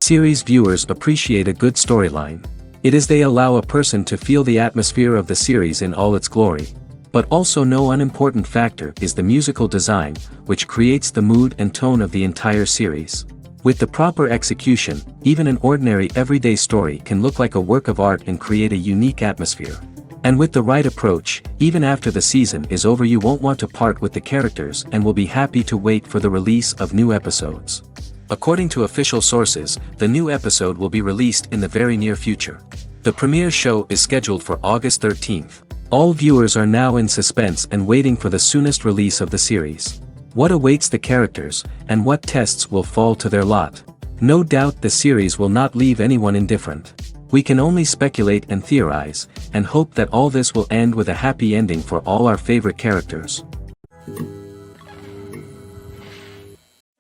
Series viewers appreciate a good storyline. It is they allow a person to feel the atmosphere of the series in all its glory. But also no unimportant factor is the musical design, which creates the mood and tone of the entire series. With the proper execution, even an ordinary everyday story can look like a work of art and create a unique atmosphere. And with the right approach, even after the season is over you won't want to part with the characters and will be happy to wait for the release of new episodes. According to official sources, the new episode will be released in the very near future. The premiere show is scheduled for August 13th. All viewers are now in suspense and waiting for the soonest release of the series. What awaits the characters, and what tests will fall to their lot? No doubt the series will not leave anyone indifferent. We can only speculate and theorize, and hope that all this will end with a happy ending for all our favorite characters.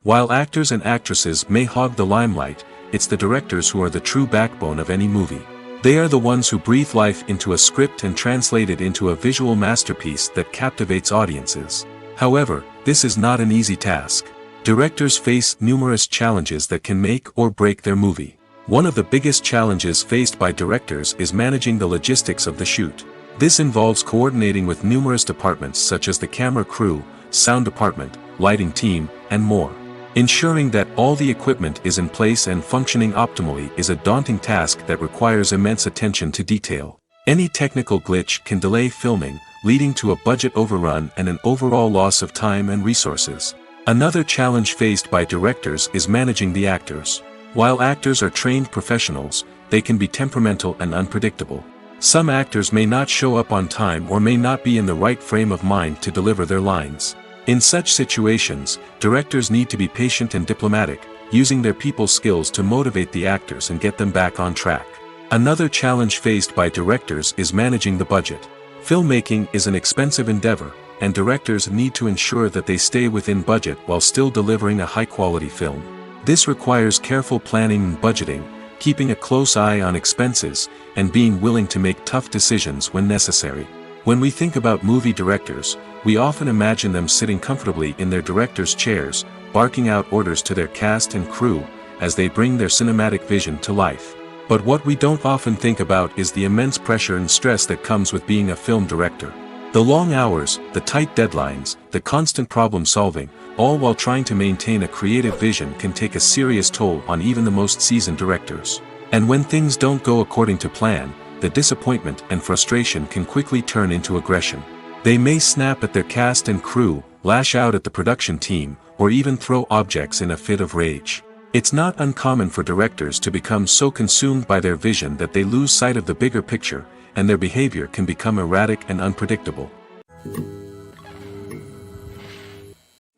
While actors and actresses may hog the limelight, it's the directors who are the true backbone of any movie. They are the ones who breathe life into a script and translate it into a visual masterpiece that captivates audiences. However, this is not an easy task. Directors face numerous challenges that can make or break their movie. One of the biggest challenges faced by directors is managing the logistics of the shoot. This involves coordinating with numerous departments such as the camera crew, sound department, lighting team, and more. Ensuring that all the equipment is in place and functioning optimally is a daunting task that requires immense attention to detail. Any technical glitch can delay filming, leading to a budget overrun and an overall loss of time and resources. Another challenge faced by directors is managing the actors. While actors are trained professionals, they can be temperamental and unpredictable. Some actors may not show up on time or may not be in the right frame of mind to deliver their lines. In such situations, directors need to be patient and diplomatic, using their people skills to motivate the actors and get them back on track. Another challenge faced by directors is managing the budget. Filmmaking is an expensive endeavor, and directors need to ensure that they stay within budget while still delivering a high-quality film. This requires careful planning and budgeting, keeping a close eye on expenses, and being willing to make tough decisions when necessary. When we think about movie directors, we often imagine them sitting comfortably in their director's chairs, barking out orders to their cast and crew, as they bring their cinematic vision to life. But what we don't often think about is the immense pressure and stress that comes with being a film director. The long hours, the tight deadlines, the constant problem solving, all while trying to maintain a creative vision can take a serious toll on even the most seasoned directors. And when things don't go according to plan, the disappointment and frustration can quickly turn into aggression. They may snap at their cast and crew, lash out at the production team, or even throw objects in a fit of rage. It's not uncommon for directors to become so consumed by their vision that they lose sight of the bigger picture, and their behavior can become erratic and unpredictable.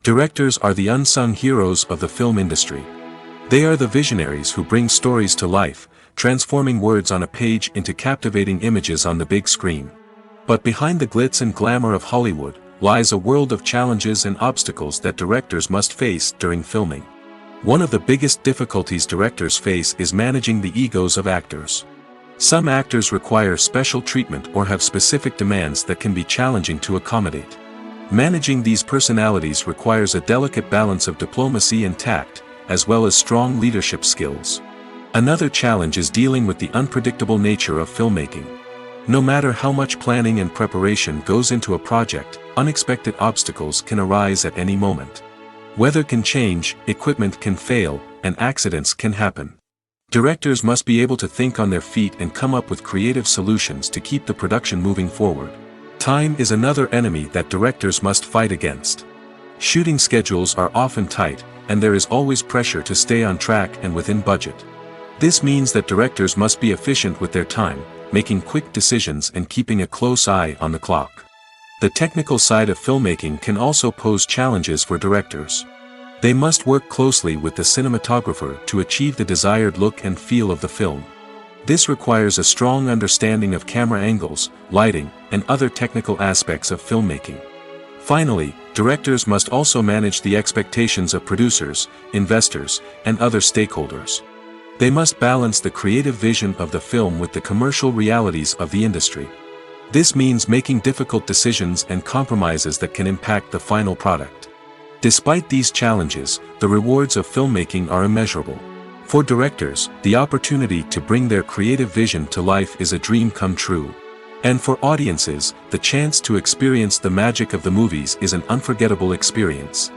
Directors are the unsung heroes of the film industry. They are the visionaries who bring stories to life, transforming words on a page into captivating images on the big screen. But behind the glitz and glamour of Hollywood, lies a world of challenges and obstacles that directors must face during filming. One of the biggest difficulties directors face is managing the egos of actors. Some actors require special treatment or have specific demands that can be challenging to accommodate. Managing these personalities requires a delicate balance of diplomacy and tact, as well as strong leadership skills. Another challenge is dealing with the unpredictable nature of filmmaking. No matter how much planning and preparation goes into a project, unexpected obstacles can arise at any moment. Weather can change, equipment can fail, and accidents can happen. Directors must be able to think on their feet and come up with creative solutions to keep the production moving forward. Time is another enemy that directors must fight against. Shooting schedules are often tight, and there is always pressure to stay on track and within budget. This means that directors must be efficient with their time, making quick decisions and keeping a close eye on the clock. The technical side of filmmaking can also pose challenges for directors. They must work closely with the cinematographer to achieve the desired look and feel of the film. This requires a strong understanding of camera angles, lighting, and other technical aspects of filmmaking. Finally, directors must also manage the expectations of producers, investors, and other stakeholders. They must balance the creative vision of the film with the commercial realities of the industry. This means making difficult decisions and compromises that can impact the final product. Despite these challenges, the rewards of filmmaking are immeasurable. For directors, the opportunity to bring their creative vision to life is a dream come true. And for audiences, the chance to experience the magic of the movies is an unforgettable experience.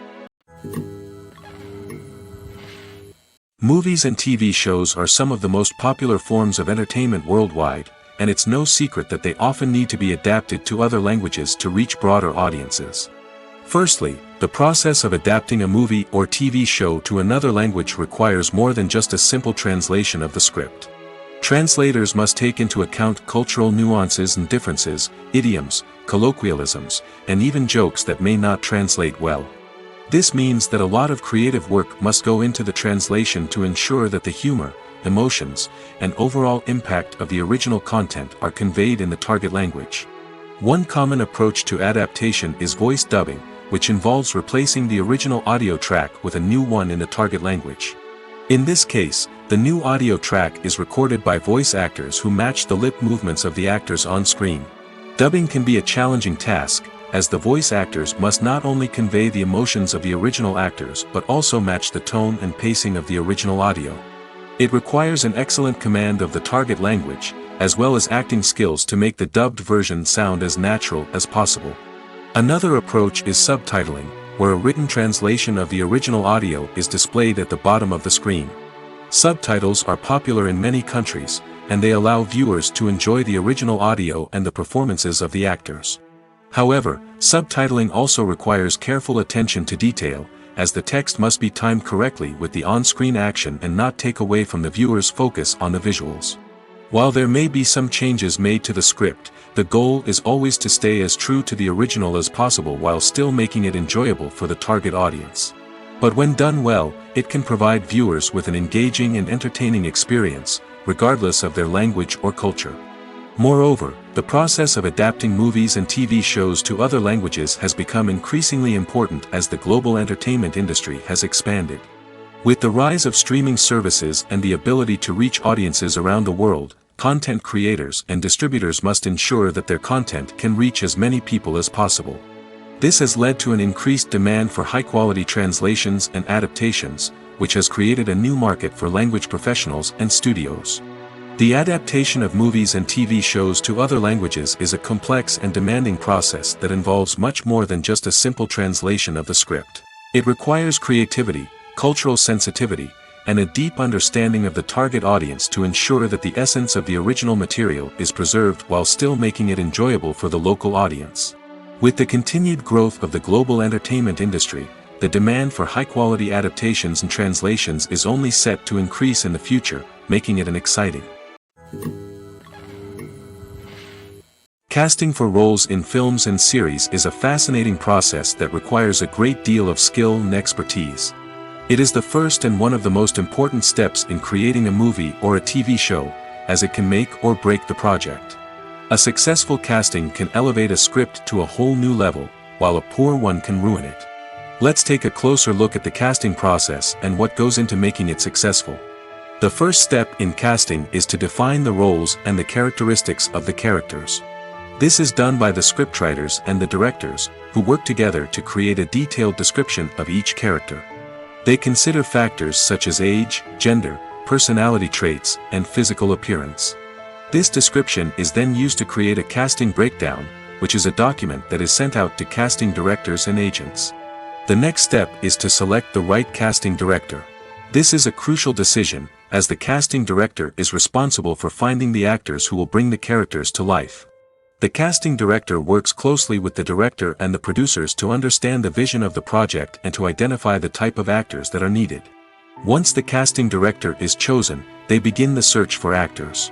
Movies and TV shows are some of the most popular forms of entertainment worldwide, and it's no secret that they often need to be adapted to other languages to reach broader audiences. Firstly, the process of adapting a movie or TV show to another language requires more than just a simple translation of the script. Translators must take into account cultural nuances and differences, idioms, colloquialisms, and even jokes that may not translate well. This means that a lot of creative work must go into the translation to ensure that the humor, emotions, and overall impact of the original content are conveyed in the target language. One common approach to adaptation is voice dubbing, which involves replacing the original audio track with a new one in the target language. In this case, the new audio track is recorded by voice actors who match the lip movements of the actors on screen. Dubbing can be a challenging task, as the voice actors must not only convey the emotions of the original actors but also match the tone and pacing of the original audio. It requires an excellent command of the target language, as well as acting skills to make the dubbed version sound as natural as possible. Another approach is subtitling, where a written translation of the original audio is displayed at the bottom of the screen. Subtitles are popular in many countries, and they allow viewers to enjoy the original audio and the performances of the actors. However, subtitling also requires careful attention to detail, as the text must be timed correctly with the on-screen action and not take away from the viewer's focus on the visuals. While there may be some changes made to the script, the goal is always to stay as true to the original as possible while still making it enjoyable for the target audience. But when done well, it can provide viewers with an engaging and entertaining experience, regardless of their language or culture. Moreover, the process of adapting movies and TV shows to other languages has become increasingly important as the global entertainment industry has expanded. With the rise of streaming services and the ability to reach audiences around the world, content creators and distributors must ensure that their content can reach as many people as possible. This has led to an increased demand for high-quality translations and adaptations, which has created a new market for language professionals and studios. The adaptation of movies and TV shows to other languages is a complex and demanding process that involves much more than just a simple translation of the script. It requires creativity, cultural sensitivity, and a deep understanding of the target audience to ensure that the essence of the original material is preserved while still making it enjoyable for the local audience. With the continued growth of the global entertainment industry, the demand for high-quality adaptations and translations is only set to increase in the future, making it an exciting. Casting for roles in films and series is a fascinating process that requires a great deal of skill and expertise. It is the first and one of the most important steps in creating a movie or a TV show, as it can make or break the project. A successful casting can elevate a script to a whole new level, while a poor one can ruin it. Let's take a closer look at the casting process and what goes into making it successful. The first step in casting is to define the roles and the characteristics of the characters. This is done by the scriptwriters and the directors, who work together to create a detailed description of each character. They consider factors such as age, gender, personality traits, and physical appearance. This description is then used to create a casting breakdown, which is a document that is sent out to casting directors and agents. The next step is to select the right casting director. This is a crucial decision, as the casting director is responsible for finding the actors who will bring the characters to life. The casting director works closely with the director and the producers to understand the vision of the project and to identify the type of actors that are needed. Once the casting director is chosen, they begin the search for actors.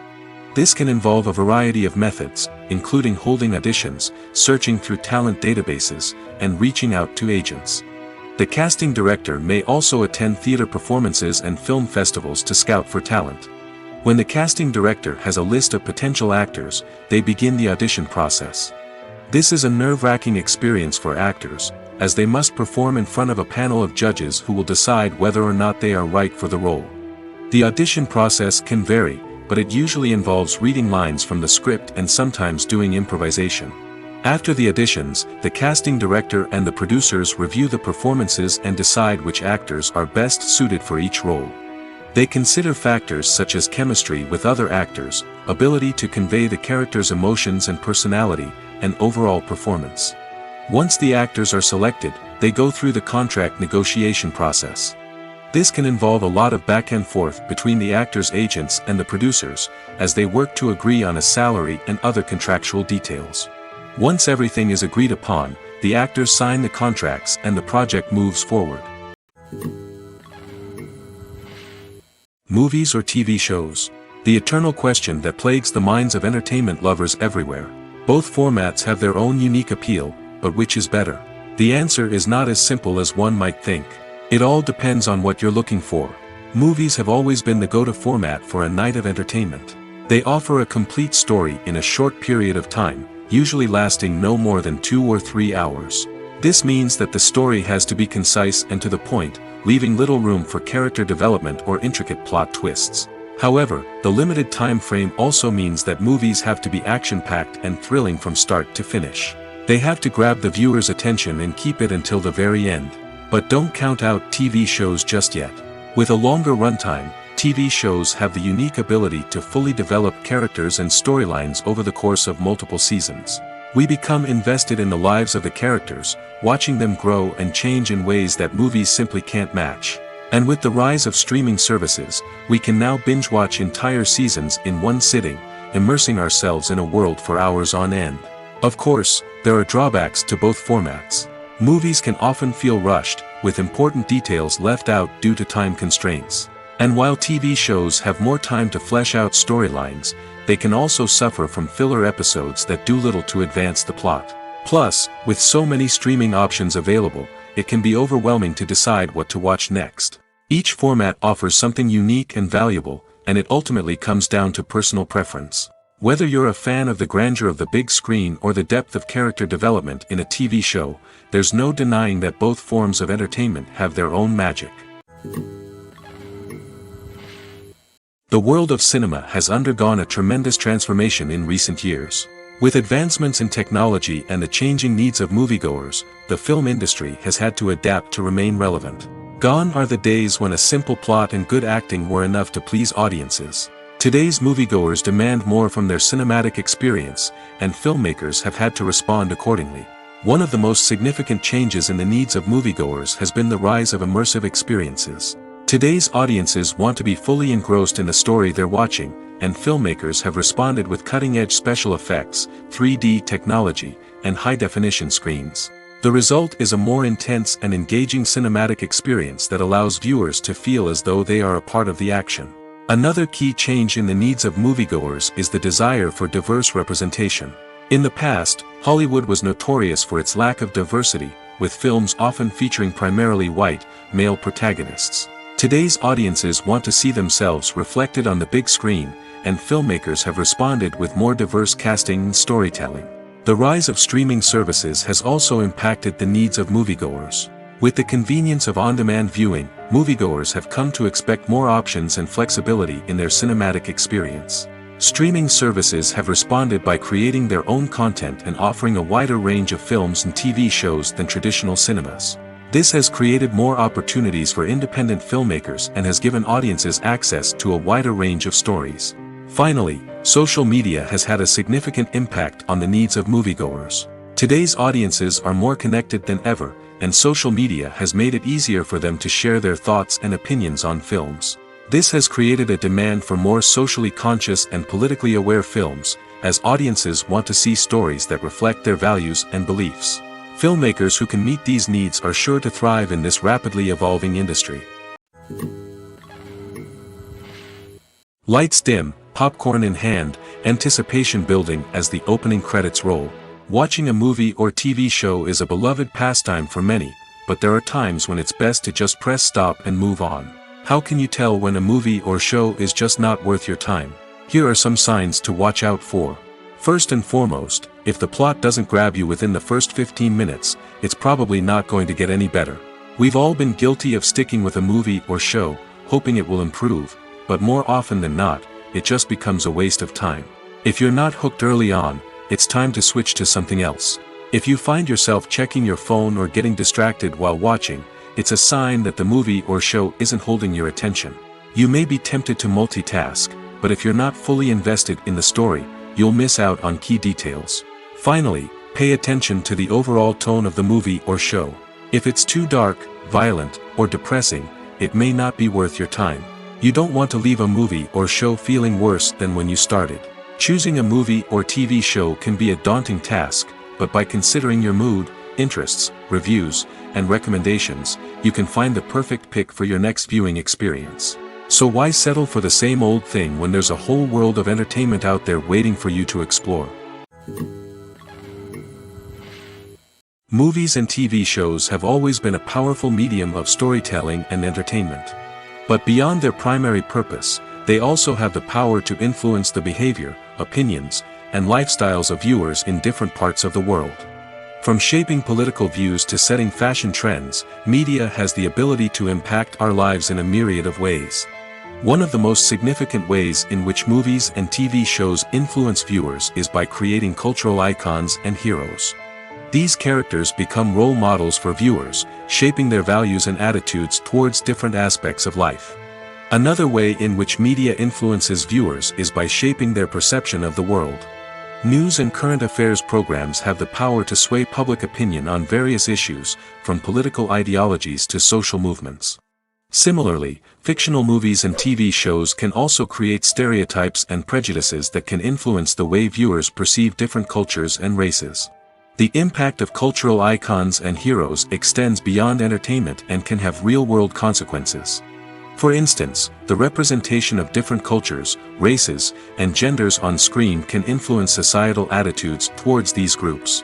This can involve a variety of methods, including holding auditions, searching through talent databases, and reaching out to agents. The casting director may also attend theater performances and film festivals to scout for talent. When the casting director has a list of potential actors, they begin the audition process. This is a nerve-wracking experience for actors, as they must perform in front of a panel of judges who will decide whether or not they are right for the role. The audition process can vary, but it usually involves reading lines from the script and sometimes doing improvisation. After the auditions, the casting director and the producers review the performances and decide which actors are best suited for each role. They consider factors such as chemistry with other actors, ability to convey the character's emotions and personality, and overall performance. Once the actors are selected, they go through the contract negotiation process. This can involve a lot of back and forth between the actors' agents and the producers, as they work to agree on a salary and other contractual details. Once everything is agreed upon, the actors sign the contracts and the project moves forward. Movies or TV shows? The eternal question that plagues the minds of entertainment lovers everywhere. Both formats have their own unique appeal, but which is better? The answer is not as simple as one might think. It all depends on what you're looking for. Movies have always been the go-to format for a night of entertainment. They offer a complete story in a short period of time, usually lasting no more than 2 or 3 hours. This means that the story has to be concise and to the point, leaving little room for character development or intricate plot twists. However, the limited time frame also means that movies have to be action-packed and thrilling from start to finish. They have to grab the viewer's attention and keep it until the very end. But don't count out TV shows just yet. With a longer runtime, TV shows have the unique ability to fully develop characters and storylines over the course of multiple seasons. We become invested in the lives of the characters, watching them grow and change in ways that movies simply can't match. And with the rise of streaming services, we can now binge-watch entire seasons in one sitting, immersing ourselves in a world for hours on end. Of course, there are drawbacks to both formats. Movies can often feel rushed, with important details left out due to time constraints. And while TV shows have more time to flesh out storylines, they can also suffer from filler episodes that do little to advance the plot. Plus, with so many streaming options available, it can be overwhelming to decide what to watch next. Each format offers something unique and valuable, and it ultimately comes down to personal preference. Whether you're a fan of the grandeur of the big screen or the depth of character development in a TV show, there's no denying that both forms of entertainment have their own magic. The world of cinema has undergone a tremendous transformation in recent years. With advancements in technology and the changing needs of moviegoers, the film industry has had to adapt to remain relevant. Gone are the days when a simple plot and good acting were enough to please audiences. Today's moviegoers demand more from their cinematic experience, and filmmakers have had to respond accordingly. One of the most significant changes in the needs of moviegoers has been the rise of immersive experiences. Today's audiences want to be fully engrossed in the story they're watching, and filmmakers have responded with cutting-edge special effects, 3D technology, and high-definition screens. The result is a more intense and engaging cinematic experience that allows viewers to feel as though they are a part of the action. Another key change in the needs of moviegoers is the desire for diverse representation. In the past, Hollywood was notorious for its lack of diversity, with films often featuring primarily white, male protagonists. Today's audiences want to see themselves reflected on the big screen, and filmmakers have responded with more diverse casting and storytelling. The rise of streaming services has also impacted the needs of moviegoers. With the convenience of on-demand viewing, moviegoers have come to expect more options and flexibility in their cinematic experience. Streaming services have responded by creating their own content and offering a wider range of films and TV shows than traditional cinemas. This has created more opportunities for independent filmmakers and has given audiences access to a wider range of stories. Finally, social media has had a significant impact on the needs of moviegoers. Today's audiences are more connected than ever, and social media has made it easier for them to share their thoughts and opinions on films. This has created a demand for more socially conscious and politically aware films, as audiences want to see stories that reflect their values and beliefs. Filmmakers who can meet these needs are sure to thrive in this rapidly evolving industry. Lights dim, popcorn in hand, anticipation building as the opening credits roll. Watching a movie or TV show is a beloved pastime for many, but there are times when it's best to just press stop and move on. How can you tell when a movie or show is just not worth your time? Here are some signs to watch out for. First and foremost, if the plot doesn't grab you within the first 15 minutes, it's probably not going to get any better. We've all been guilty of sticking with a movie or show, hoping it will improve, but more often than not, it just becomes a waste of time. If you're not hooked early on, it's time to switch to something else. If you find yourself checking your phone or getting distracted while watching, it's a sign that the movie or show isn't holding your attention. You may be tempted to multitask, but if you're not fully invested in the story, you'll miss out on key details. Finally, pay attention to the overall tone of the movie or show. If it's too dark, violent, or depressing, it may not be worth your time. You don't want to leave a movie or show feeling worse than when you started. Choosing a movie or TV show can be a daunting task, but by considering your mood, interests, reviews, and recommendations, you can find the perfect pick for your next viewing experience. So why settle for the same old thing when there's a whole world of entertainment out there waiting for you to explore? Movies and TV shows have always been a powerful medium of storytelling and entertainment. But beyond their primary purpose, they also have the power to influence the behavior, opinions, and lifestyles of viewers in different parts of the world. From shaping political views to setting fashion trends, media has the ability to impact our lives in a myriad of ways. One of the most significant ways in which movies and TV shows influence viewers is by creating cultural icons and heroes. These characters become role models for viewers, shaping their values and attitudes towards different aspects of life. Another way in which media influences viewers is by shaping their perception of the world. News and current affairs programs have the power to sway public opinion on various issues, from political ideologies to social movements. Similarly, fictional movies and TV shows can also create stereotypes and prejudices that can influence the way viewers perceive different cultures and races. The impact of cultural icons and heroes extends beyond entertainment and can have real-world consequences. For instance, the representation of different cultures, races, and genders on screen can influence societal attitudes towards these groups.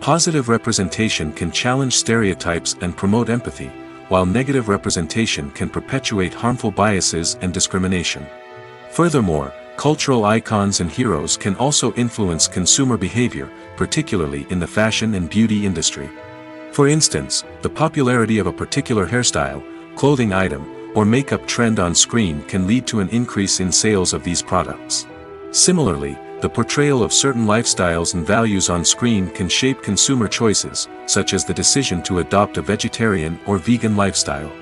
Positive representation can challenge stereotypes and promote empathy, while negative representation can perpetuate harmful biases and discrimination. Furthermore, cultural icons and heroes can also influence consumer behavior, particularly in the fashion and beauty industry. For instance, the popularity of a particular hairstyle, clothing item, or makeup trend on screen can lead to an increase in sales of these products. Similarly, the portrayal of certain lifestyles and values on screen can shape consumer choices, such as the decision to adopt a vegetarian or vegan lifestyle.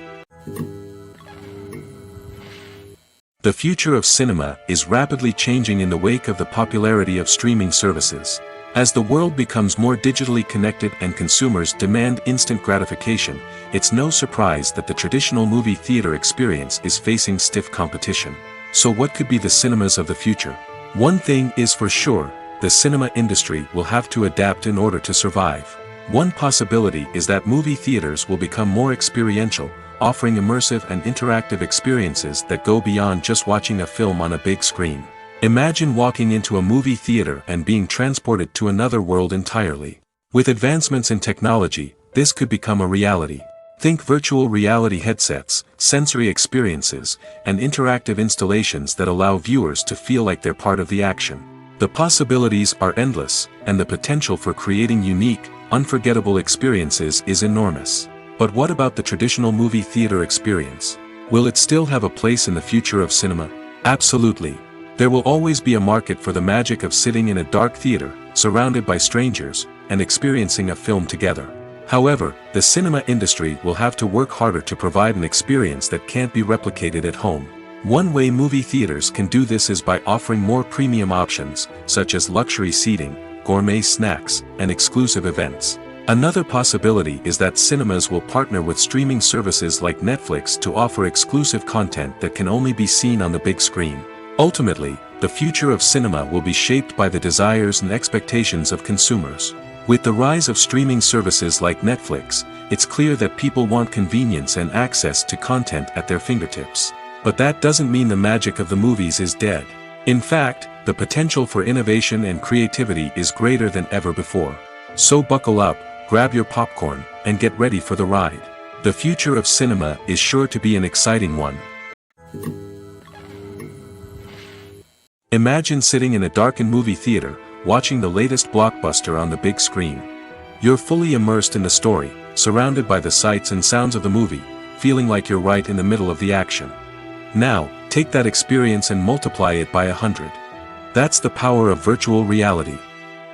The future of cinema is rapidly changing in the wake of the popularity of streaming services. As the world becomes more digitally connected and consumers demand instant gratification, it's no surprise that the traditional movie theater experience is facing stiff competition. So what could be the cinemas of the future? One thing is for sure, the cinema industry will have to adapt in order to survive. One possibility is that movie theaters will become more experiential, offering immersive and interactive experiences that go beyond just watching a film on a big screen. Imagine walking into a movie theater and being transported to another world entirely. With advancements in technology, this could become a reality. Think virtual reality headsets, sensory experiences, and interactive installations that allow viewers to feel like they're part of the action. The possibilities are endless, and the potential for creating unique, unforgettable experiences is enormous. But what about the traditional movie theater experience? Will it still have a place in the future of cinema? Absolutely. There will always be a market for the magic of sitting in a dark theater, surrounded by strangers, and experiencing a film together. However, the cinema industry will have to work harder to provide an experience that can't be replicated at home. One way movie theaters can do this is by offering more premium options, such as luxury seating, gourmet snacks, and exclusive events. Another possibility is that cinemas will partner with streaming services like Netflix to offer exclusive content that can only be seen on the big screen. Ultimately, the future of cinema will be shaped by the desires and expectations of consumers. With the rise of streaming services like Netflix, it's clear that people want convenience and access to content at their fingertips. But that doesn't mean the magic of the movies is dead. In fact, the potential for innovation and creativity is greater than ever before. So buckle up, grab your popcorn, and get ready for the ride. The future of cinema is sure to be an exciting one. Imagine sitting in a darkened movie theater, watching the latest blockbuster on the big screen. You're fully immersed in the story, surrounded by the sights and sounds of the movie, feeling like you're right in the middle of the action. Now, take that experience and multiply it by 100. That's the power of virtual reality.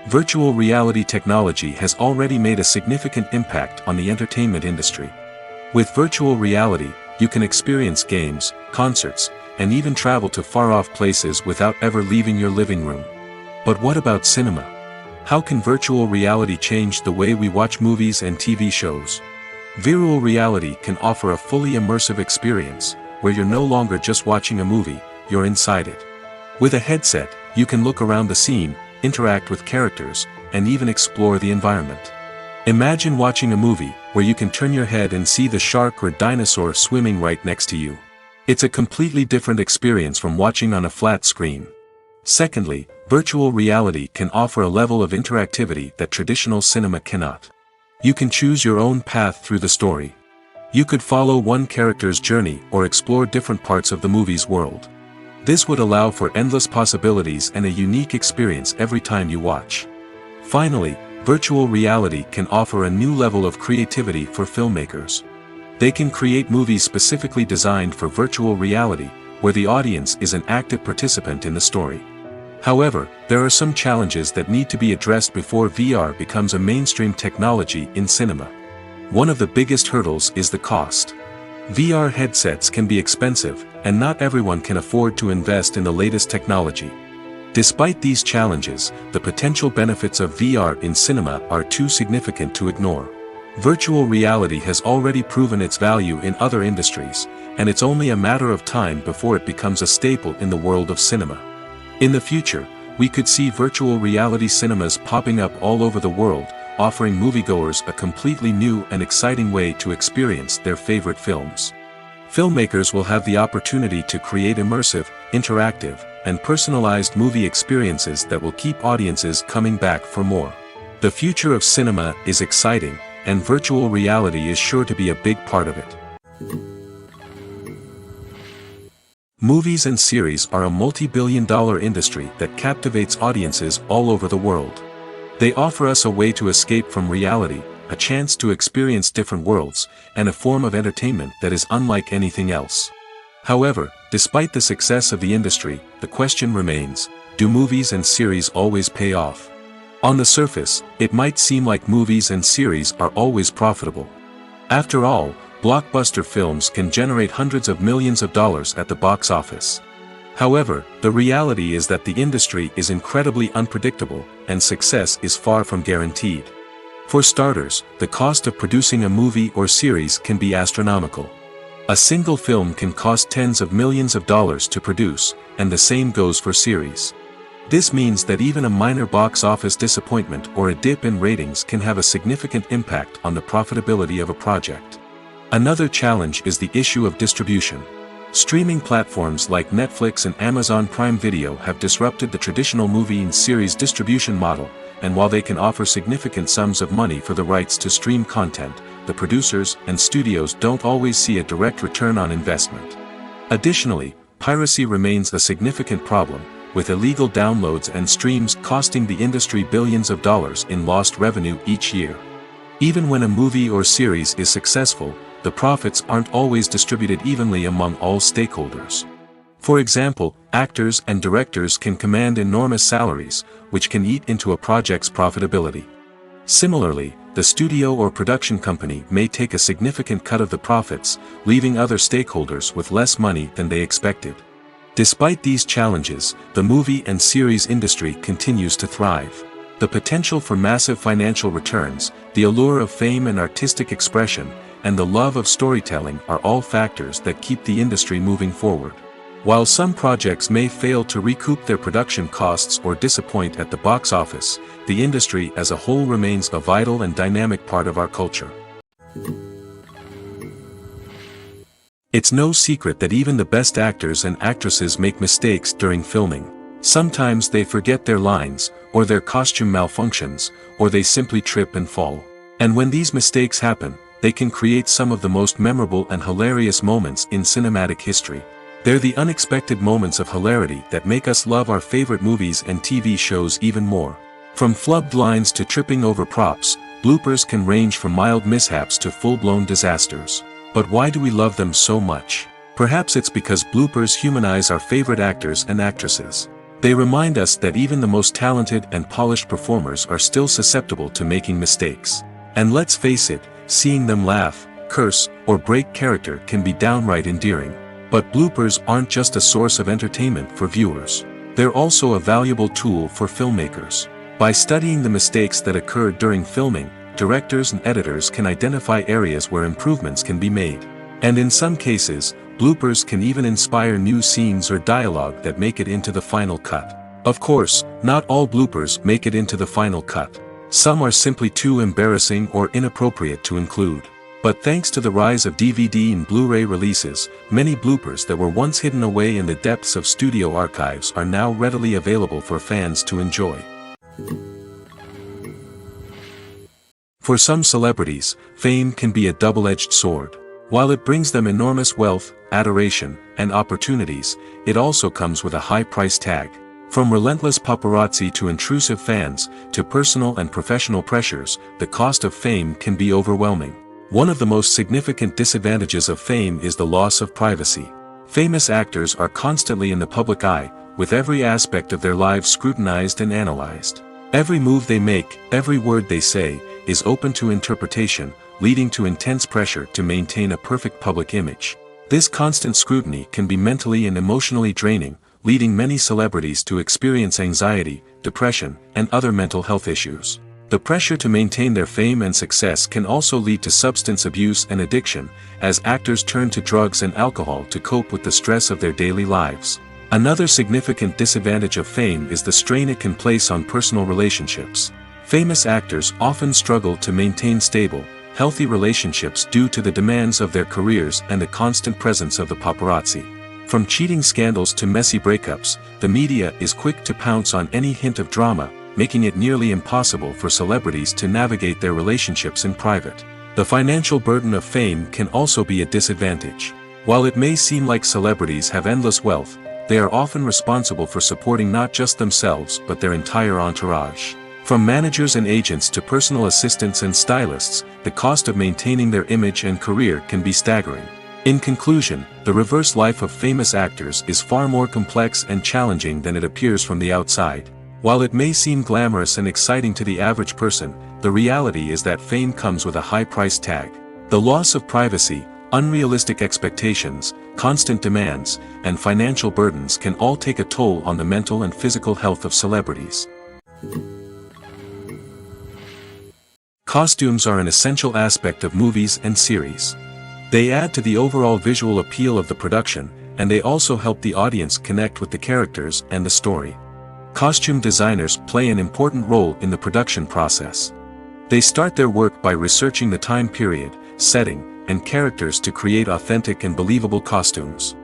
Virtual reality technology has already made a significant impact on the entertainment industry. With virtual reality, you can experience games, concerts, and even travel to far-off places without ever leaving your living room. But what about cinema? How can virtual reality change the way we watch movies and TV shows? Virtual reality can offer a fully immersive experience, where you're no longer just watching a movie, you're inside it. With a headset, you can look around the scene, interact with characters, and even explore the environment. Imagine watching a movie, where you can turn your head and see the shark or dinosaur swimming right next to you. It's a completely different experience from watching on a flat screen. Secondly, virtual reality can offer a level of interactivity that traditional cinema cannot. You can choose your own path through the story. You could follow one character's journey or explore different parts of the movie's world. This would allow for endless possibilities and a unique experience every time you watch. Finally, virtual reality can offer a new level of creativity for filmmakers. They can create movies specifically designed for virtual reality, where the audience is an active participant in the story. However, there are some challenges that need to be addressed before VR becomes a mainstream technology in cinema. One of the biggest hurdles is the cost. VR headsets can be expensive, and not everyone can afford to invest in the latest technology. Despite these challenges, the potential benefits of VR in cinema are too significant to ignore. Virtual reality has already proven its value in other industries, and it's only a matter of time before it becomes a staple in the world of cinema. In the future, we could see virtual reality cinemas popping up all over the world, offering moviegoers a completely new and exciting way to experience their favorite films. Filmmakers will have the opportunity to create immersive, interactive, and personalized movie experiences that will keep audiences coming back for more. The future of cinema is exciting, and virtual reality is sure to be a big part of it. Movies and series are a multi-billion-dollar industry that captivates audiences all over the world. They offer us a way to escape from reality, a chance to experience different worlds, and a form of entertainment that is unlike anything else. However, despite the success of the industry, the question remains, do movies and series always pay off? On the surface, it might seem like movies and series are always profitable. After all, blockbuster films can generate hundreds of millions of dollars at the box office. However, the reality is that the industry is incredibly unpredictable, and success is far from guaranteed. For starters, the cost of producing a movie or series can be astronomical. A single film can cost tens of millions of dollars to produce, and the same goes for series. This means that even a minor box office disappointment or a dip in ratings can have a significant impact on the profitability of a project. Another challenge is the issue of distribution. Streaming platforms like Netflix and Amazon Prime Video have disrupted the traditional movie and series distribution model, and while they can offer significant sums of money for the rights to stream content, the producers and studios don't always see a direct return on investment. Additionally, piracy remains a significant problem, with illegal downloads and streams costing the industry billions of dollars in lost revenue each year. Even when a movie or series is successful, the profits aren't always distributed evenly among all stakeholders. For example, actors and directors can command enormous salaries, which can eat into a project's profitability. Similarly, the studio or production company may take a significant cut of the profits, leaving other stakeholders with less money than they expected. Despite these challenges, the movie and series industry continues to thrive. The potential for massive financial returns, the allure of fame and artistic expression, and the love of storytelling are all factors that keep the industry moving forward. While some projects may fail to recoup their production costs or disappoint at the box office, the industry as a whole remains a vital and dynamic part of our culture. It's no secret that even the best actors and actresses make mistakes during filming. Sometimes they forget their lines, or their costume malfunctions, or they simply trip and fall. And when these mistakes happen, they can create some of the most memorable and hilarious moments in cinematic history. They're the unexpected moments of hilarity that make us love our favorite movies and TV shows even more. From flubbed lines to tripping over props, bloopers can range from mild mishaps to full-blown disasters. But why do we love them so much? Perhaps it's because bloopers humanize our favorite actors and actresses. They remind us that even the most talented and polished performers are still susceptible to making mistakes. And let's face it, seeing them laugh, curse, or break character can be downright endearing. But bloopers aren't just a source of entertainment for viewers. They're also a valuable tool for filmmakers. By studying the mistakes that occurred during filming, directors and editors can identify areas where improvements can be made. And in some cases, bloopers can even inspire new scenes or dialogue that make it into the final cut. Of course, not all bloopers make it into the final cut. Some are simply too embarrassing or inappropriate to include. But thanks to the rise of DVD and Blu-ray releases, many bloopers that were once hidden away in the depths of studio archives are now readily available for fans to enjoy. For some celebrities, fame can be a double-edged sword. While it brings them enormous wealth, adoration, and opportunities, it also comes with a high price tag. From relentless paparazzi to intrusive fans, to personal and professional pressures, the cost of fame can be overwhelming. One of the most significant disadvantages of fame is the loss of privacy. Famous actors are constantly in the public eye, with every aspect of their lives scrutinized and analyzed. Every move they make, every word they say, is open to interpretation, leading to intense pressure to maintain a perfect public image. This constant scrutiny can be mentally and emotionally draining, leading many celebrities to experience anxiety, depression, and other mental health issues. The pressure to maintain their fame and success can also lead to substance abuse and addiction, as actors turn to drugs and alcohol to cope with the stress of their daily lives. Another significant disadvantage of fame is the strain it can place on personal relationships. Famous actors often struggle to maintain stable, healthy relationships due to the demands of their careers and the constant presence of the paparazzi. From cheating scandals to messy breakups, the media is quick to pounce on any hint of drama, making it nearly impossible for celebrities to navigate their relationships in private. The financial burden of fame can also be a disadvantage. While it may seem like celebrities have endless wealth, they are often responsible for supporting not just themselves but their entire entourage. From managers and agents to personal assistants and stylists, the cost of maintaining their image and career can be staggering. In conclusion, the reverse life of famous actors is far more complex and challenging than it appears from the outside. While it may seem glamorous and exciting to the average person, the reality is that fame comes with a high price tag. The loss of privacy, unrealistic expectations, constant demands, and financial burdens can all take a toll on the mental and physical health of celebrities. Costumes are an essential aspect of movies and series. They add to the overall visual appeal of the production, and they also help the audience connect with the characters and the story. Costume designers play an important role in the production process. They start their work by researching the time period, setting, and characters to create authentic and believable costumes.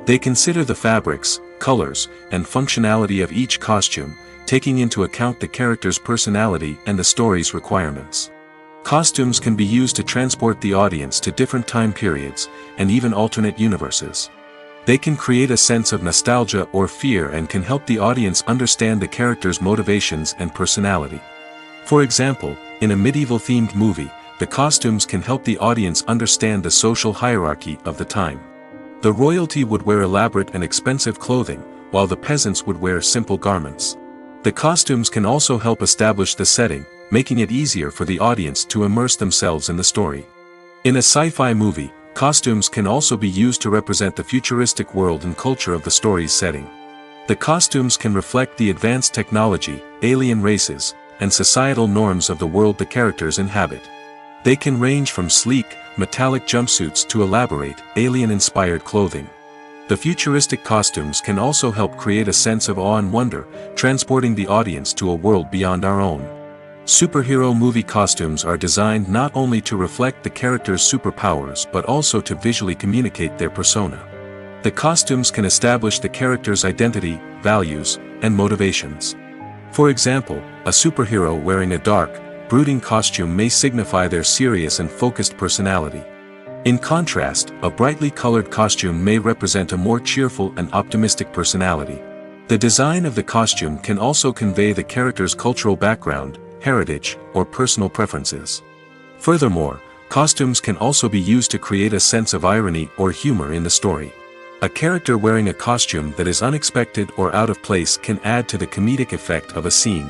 They consider the fabrics, colors, and functionality of each costume, taking into account the character's personality and the story's requirements. Costumes can be used to transport the audience to different time periods, and even alternate universes. They can create a sense of nostalgia or fear and can help the audience understand the character's motivations and personality. For example, in a medieval-themed movie, the costumes can help the audience understand the social hierarchy of the time. The royalty would wear elaborate and expensive clothing, while the peasants would wear simple garments. The costumes can also help establish the setting, making it easier for the audience to immerse themselves in the story. In a sci-fi movie, costumes can also be used to represent the futuristic world and culture of the story's setting. The costumes can reflect the advanced technology, alien races, and societal norms of the world the characters inhabit. They can range from sleek, metallic jumpsuits to elaborate, alien-inspired clothing. The futuristic costumes can also help create a sense of awe and wonder, transporting the audience to a world beyond our own. Superhero movie costumes are designed not only to reflect the character's superpowers but also to visually communicate their persona. The costumes can establish the character's identity, values, and motivations. For example, a superhero wearing a dark, brooding costume may signify their serious and focused personality. In contrast, a brightly colored costume may represent a more cheerful and optimistic personality. The design of the costume can also convey the character's cultural background, heritage, or personal preferences. Furthermore, costumes can also be used to create a sense of irony or humor in the story. A character wearing a costume that is unexpected or out of place can add to the comedic effect of a scene.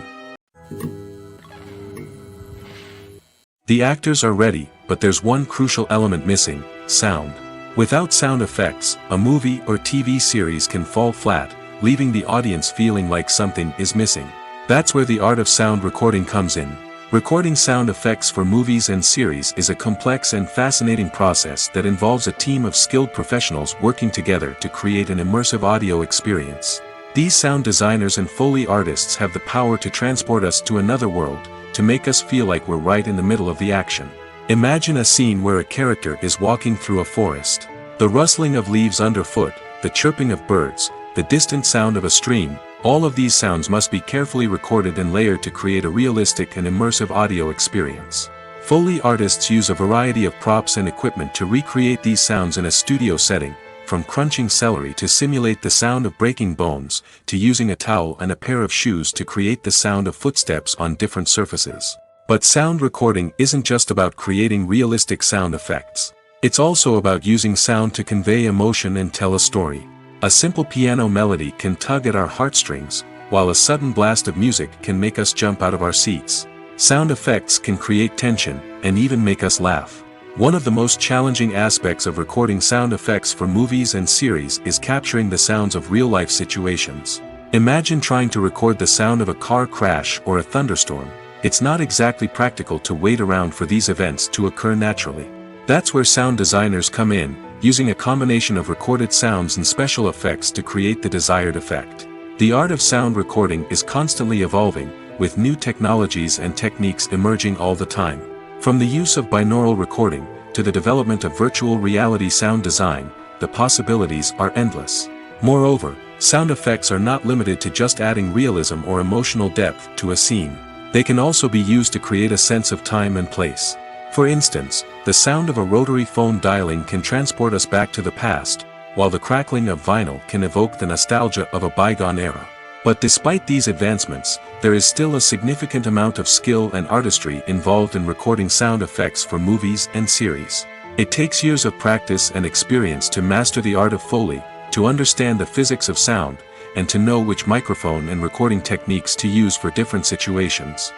The actors are ready, but there's one crucial element missing: sound. Without sound effects, a movie or TV series can fall flat, leaving the audience feeling like something is missing. That's where the art of sound recording comes in. Recording sound effects for movies and series is a complex and fascinating process that involves a team of skilled professionals working together to create an immersive audio experience. These sound designers and Foley artists have the power to transport us to another world, to make us feel like we're right in the middle of the action. Imagine a scene where a character is walking through a forest. The rustling of leaves underfoot, the chirping of birds, the distant sound of a stream, all of these sounds must be carefully recorded and layered to create a realistic and immersive audio experience. Foley artists use a variety of props and equipment to recreate these sounds in a studio setting, from crunching celery to simulate the sound of breaking bones, to using a towel and a pair of shoes to create the sound of footsteps on different surfaces. But sound recording isn't just about creating realistic sound effects. It's also about using sound to convey emotion and tell a story. A simple piano melody can tug at our heartstrings, while a sudden blast of music can make us jump out of our seats. Sound effects can create tension, and even make us laugh. One of the most challenging aspects of recording sound effects for movies and series is capturing the sounds of real-life situations. Imagine trying to record the sound of a car crash or a thunderstorm. It's not exactly practical to wait around for these events to occur naturally. That's where sound designers come in, using a combination of recorded sounds and special effects to create the desired effect. The art of sound recording is constantly evolving, with new technologies and techniques emerging all the time. From the use of binaural recording, to the development of virtual reality sound design, the possibilities are endless. Moreover, sound effects are not limited to just adding realism or emotional depth to a scene. They can also be used to create a sense of time and place. For instance, the sound of a rotary phone dialing can transport us back to the past, while the crackling of vinyl can evoke the nostalgia of a bygone era. But despite these advancements, there is still a significant amount of skill and artistry involved in recording sound effects for movies and series. It takes years of practice and experience to master the art of Foley, to understand the physics of sound, and to know which microphone and recording techniques to use for different situations.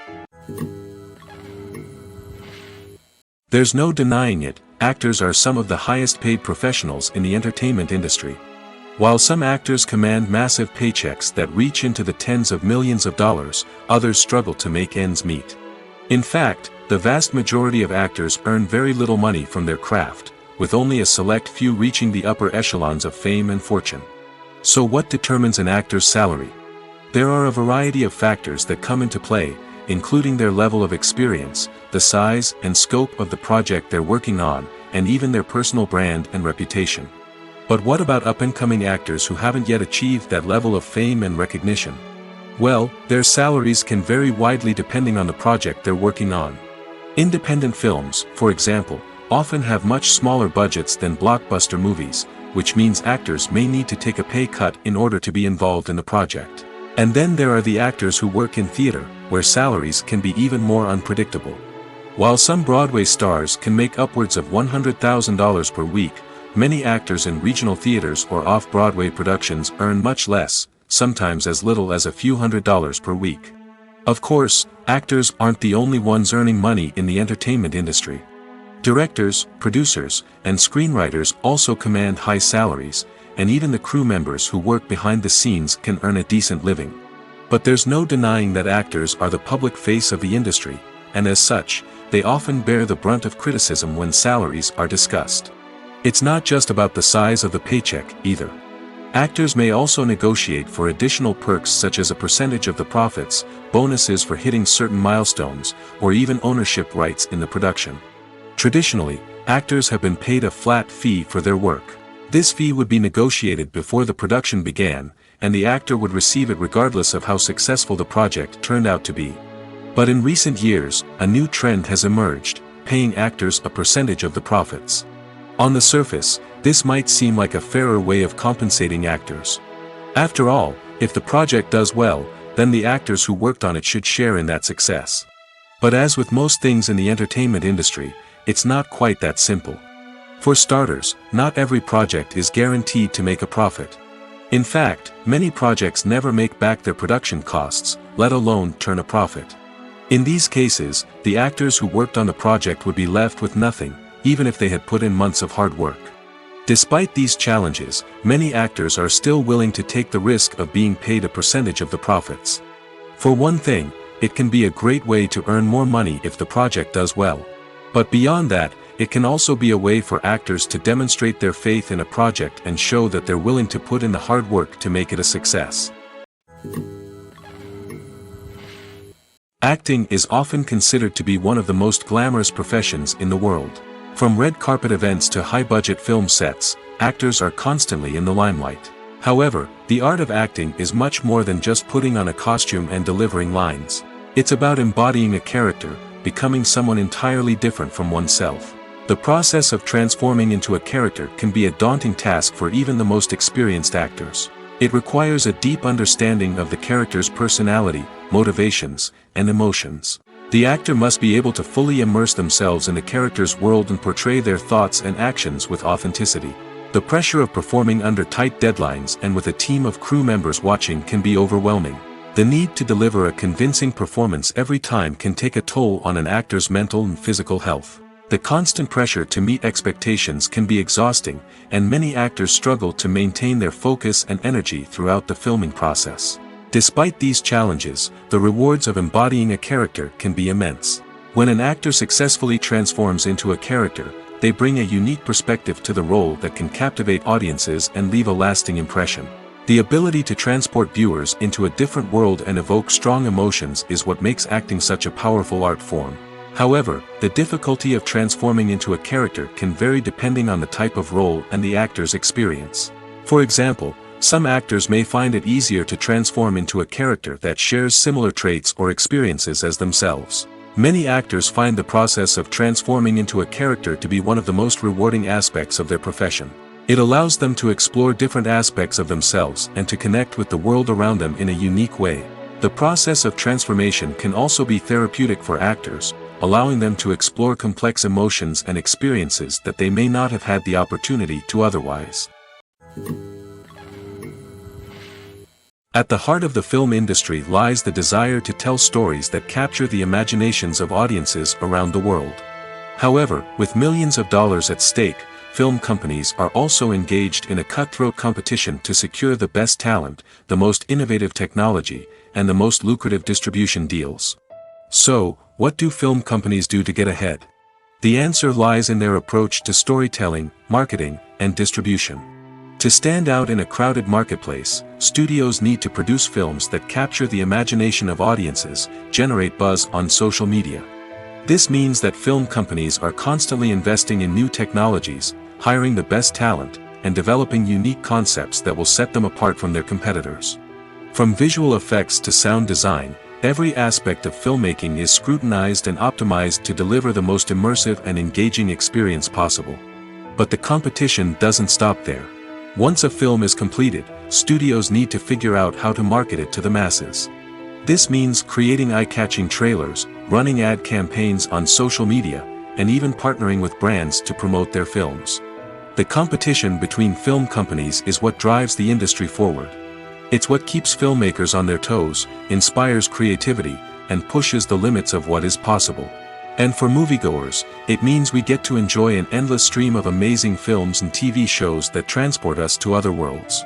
There's no denying it, actors are some of the highest paid professionals in the entertainment industry. While some actors command massive paychecks that reach into the tens of millions of dollars, others struggle to make ends meet. In fact, the vast majority of actors earn very little money from their craft, with only a select few reaching the upper echelons of fame and fortune. So what determines an actor's salary? There are a variety of factors that come into play, including their level of experience, the size and scope of the project they're working on, and even their personal brand and reputation. But what about up-and-coming actors who haven't yet achieved that level of fame and recognition? Well, their salaries can vary widely depending on the project they're working on. Independent films, for example, often have much smaller budgets than blockbuster movies, which means actors may need to take a pay cut in order to be involved in the project. And then there are the actors who work in theater, where salaries can be even more unpredictable. While some Broadway stars can make upwards of $100,000 per week, many actors in regional theaters or off-Broadway productions earn much less, sometimes as little as a few $100s per week. Of course, actors aren't the only ones earning money in the entertainment industry. Directors, producers, and screenwriters also command high salaries, and even the crew members who work behind the scenes can earn a decent living. But there's no denying that actors are the public face of the industry, and as such, they often bear the brunt of criticism when salaries are discussed. It's not just about the size of the paycheck, either. Actors may also negotiate for additional perks such as a percentage of the profits, bonuses for hitting certain milestones, or even ownership rights in the production. Traditionally, actors have been paid a flat fee for their work. This fee would be negotiated before the production began, and the actor would receive it regardless of how successful the project turned out to be. But in recent years, a new trend has emerged, paying actors a percentage of the profits. On the surface, this might seem like a fairer way of compensating actors. After all, if the project does well, then the actors who worked on it should share in that success. But as with most things in the entertainment industry, it's not quite that simple. For starters, not every project is guaranteed to make a profit. In fact, many projects never make back their production costs, let alone turn a profit. In these cases, the actors who worked on the project would be left with nothing, even if they had put in months of hard work. Despite these challenges, many actors are still willing to take the risk of being paid a percentage of the profits. For one thing, it can be a great way to earn more money if the project does well. But beyond that, it can also be a way for actors to demonstrate their faith in a project and show that they're willing to put in the hard work to make it a success. Acting is often considered to be one of the most glamorous professions in the world. From red carpet events to high-budget film sets, actors are constantly in the limelight. However, the art of acting is much more than just putting on a costume and delivering lines. It's about embodying a character, becoming someone entirely different from oneself. The process of transforming into a character can be a daunting task for even the most experienced actors. It requires a deep understanding of the character's personality, motivations, and emotions. The actor must be able to fully immerse themselves in the character's world and portray their thoughts and actions with authenticity. The pressure of performing under tight deadlines and with a team of crew members watching can be overwhelming. The need to deliver a convincing performance every time can take a toll on an actor's mental and physical health. The constant pressure to meet expectations can be exhausting, and many actors struggle to maintain their focus and energy throughout the filming process. Despite these challenges, the rewards of embodying a character can be immense. When an actor successfully transforms into a character, they bring a unique perspective to the role that can captivate audiences and leave a lasting impression. The ability to transport viewers into a different world and evoke strong emotions is what makes acting such a powerful art form. However, the difficulty of transforming into a character can vary depending on the type of role and the actor's experience. For example, some actors may find it easier to transform into a character that shares similar traits or experiences as themselves. Many actors find the process of transforming into a character to be one of the most rewarding aspects of their profession. It allows them to explore different aspects of themselves and to connect with the world around them in a unique way. The process of transformation can also be therapeutic for actors, allowing them to explore complex emotions and experiences that they may not have had the opportunity to otherwise. At the heart of the film industry lies the desire to tell stories that capture the imaginations of audiences around the world. However, with millions of dollars at stake, film companies are also engaged in a cutthroat competition to secure the best talent, the most innovative technology, and the most lucrative distribution deals. So, what do film companies do to get ahead? The answer lies in their approach to storytelling, marketing, and distribution. To stand out in a crowded marketplace, studios need to produce films that capture the imagination of audiences, generate buzz on social media. This means that film companies are constantly investing in new technologies, hiring the best talent, and developing unique concepts that will set them apart from their competitors. From visual effects to sound design, every aspect of filmmaking is scrutinized and optimized to deliver the most immersive and engaging experience possible. But the competition doesn't stop there. Once a film is completed, studios need to figure out how to market it to the masses. This means creating eye-catching trailers, running ad campaigns on social media, and even partnering with brands to promote their films. The competition between film companies is what drives the industry forward. It's what keeps filmmakers on their toes, inspires creativity, and pushes the limits of what is possible. And for moviegoers, it means we get to enjoy an endless stream of amazing films and TV shows that transport us to other worlds.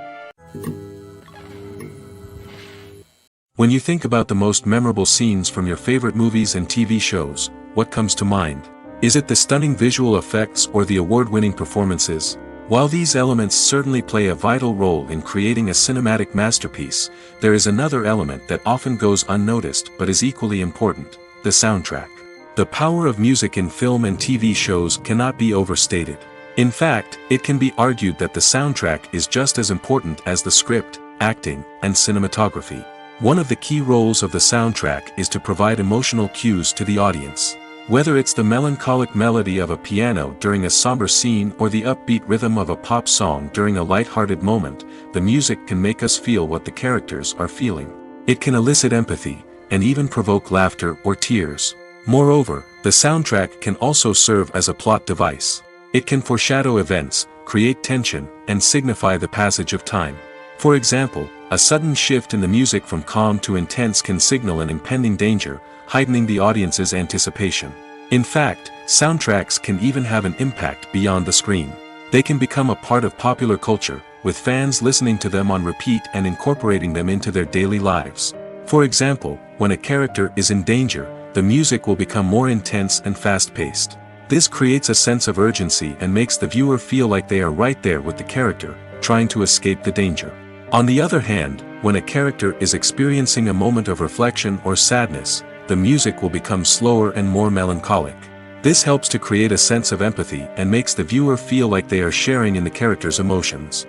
When you think about the most memorable scenes from your favorite movies and TV shows, what comes to mind? Is it the stunning visual effects or the award-winning performances? While these elements certainly play a vital role in creating a cinematic masterpiece, there is another element that often goes unnoticed but is equally important: the soundtrack. The power of music in film and TV shows cannot be overstated. In fact, it can be argued that the soundtrack is just as important as the script, acting, and cinematography. One of the key roles of the soundtrack is to provide emotional cues to the audience. Whether it's the melancholic melody of a piano during a somber scene or the upbeat rhythm of a pop song during a light-hearted moment, the music can make us feel what the characters are feeling. It can elicit empathy, and even provoke laughter or tears. Moreover, the soundtrack can also serve as a plot device. It can foreshadow events, create tension, and signify the passage of time. For example, a sudden shift in the music from calm to intense can signal an impending danger, heightening the audience's anticipation. In fact, soundtracks can even have an impact beyond the screen. They can become a part of popular culture, with fans listening to them on repeat and incorporating them into their daily lives. For example, when a character is in danger, the music will become more intense and fast-paced. This creates a sense of urgency and makes the viewer feel like they are right there with the character, trying to escape the danger. On the other hand, when a character is experiencing a moment of reflection or sadness, the music will become slower and more melancholic. This helps to create a sense of empathy and makes the viewer feel like they are sharing in the character's emotions.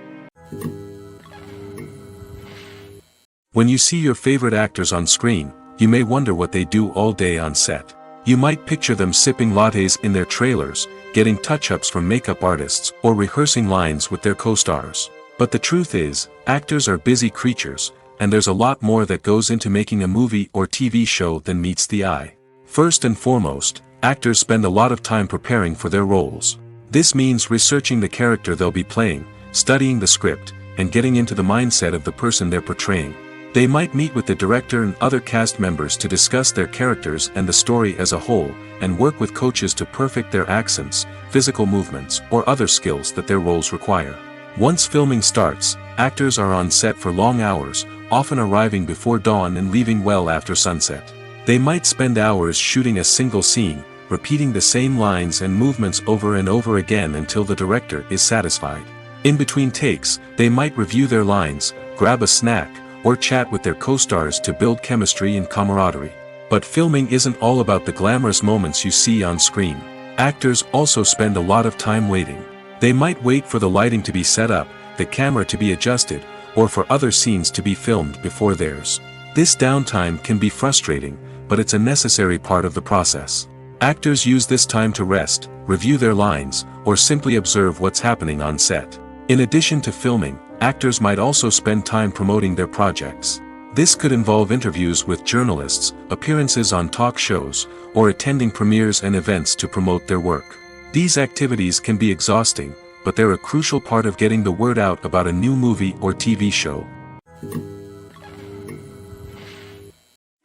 When you see your favorite actors on screen, you may wonder what they do all day on set. You might picture them sipping lattes in their trailers, getting touch-ups from makeup artists, or rehearsing lines with their co-stars. But the truth is, actors are busy creatures, and there's a lot more that goes into making a movie or TV show than meets the eye. First and foremost, actors spend a lot of time preparing for their roles. This means researching the character they'll be playing, studying the script, and getting into the mindset of the person they're portraying. They might meet with the director and other cast members to discuss their characters and the story as a whole, and work with coaches to perfect their accents, physical movements, or other skills that their roles require. Once filming starts, actors are on set for long hours, often arriving before dawn and leaving well after sunset. They might spend hours shooting a single scene, repeating the same lines and movements over and over again until the director is satisfied. In between takes, they might review their lines, grab a snack, or chat with their co-stars to build chemistry and camaraderie. But filming isn't all about the glamorous moments you see on screen. Actors also spend a lot of time waiting. They might wait for the lighting to be set up, the camera to be adjusted, or for other scenes to be filmed before theirs. This downtime can be frustrating, but it's a necessary part of the process. Actors use this time to rest, review their lines, or simply observe what's happening on set. In addition to filming, actors might also spend time promoting their projects. This could involve interviews with journalists, appearances on talk shows, or attending premieres and events to promote their work. These activities can be exhausting, but they're a crucial part of getting the word out about a new movie or TV show.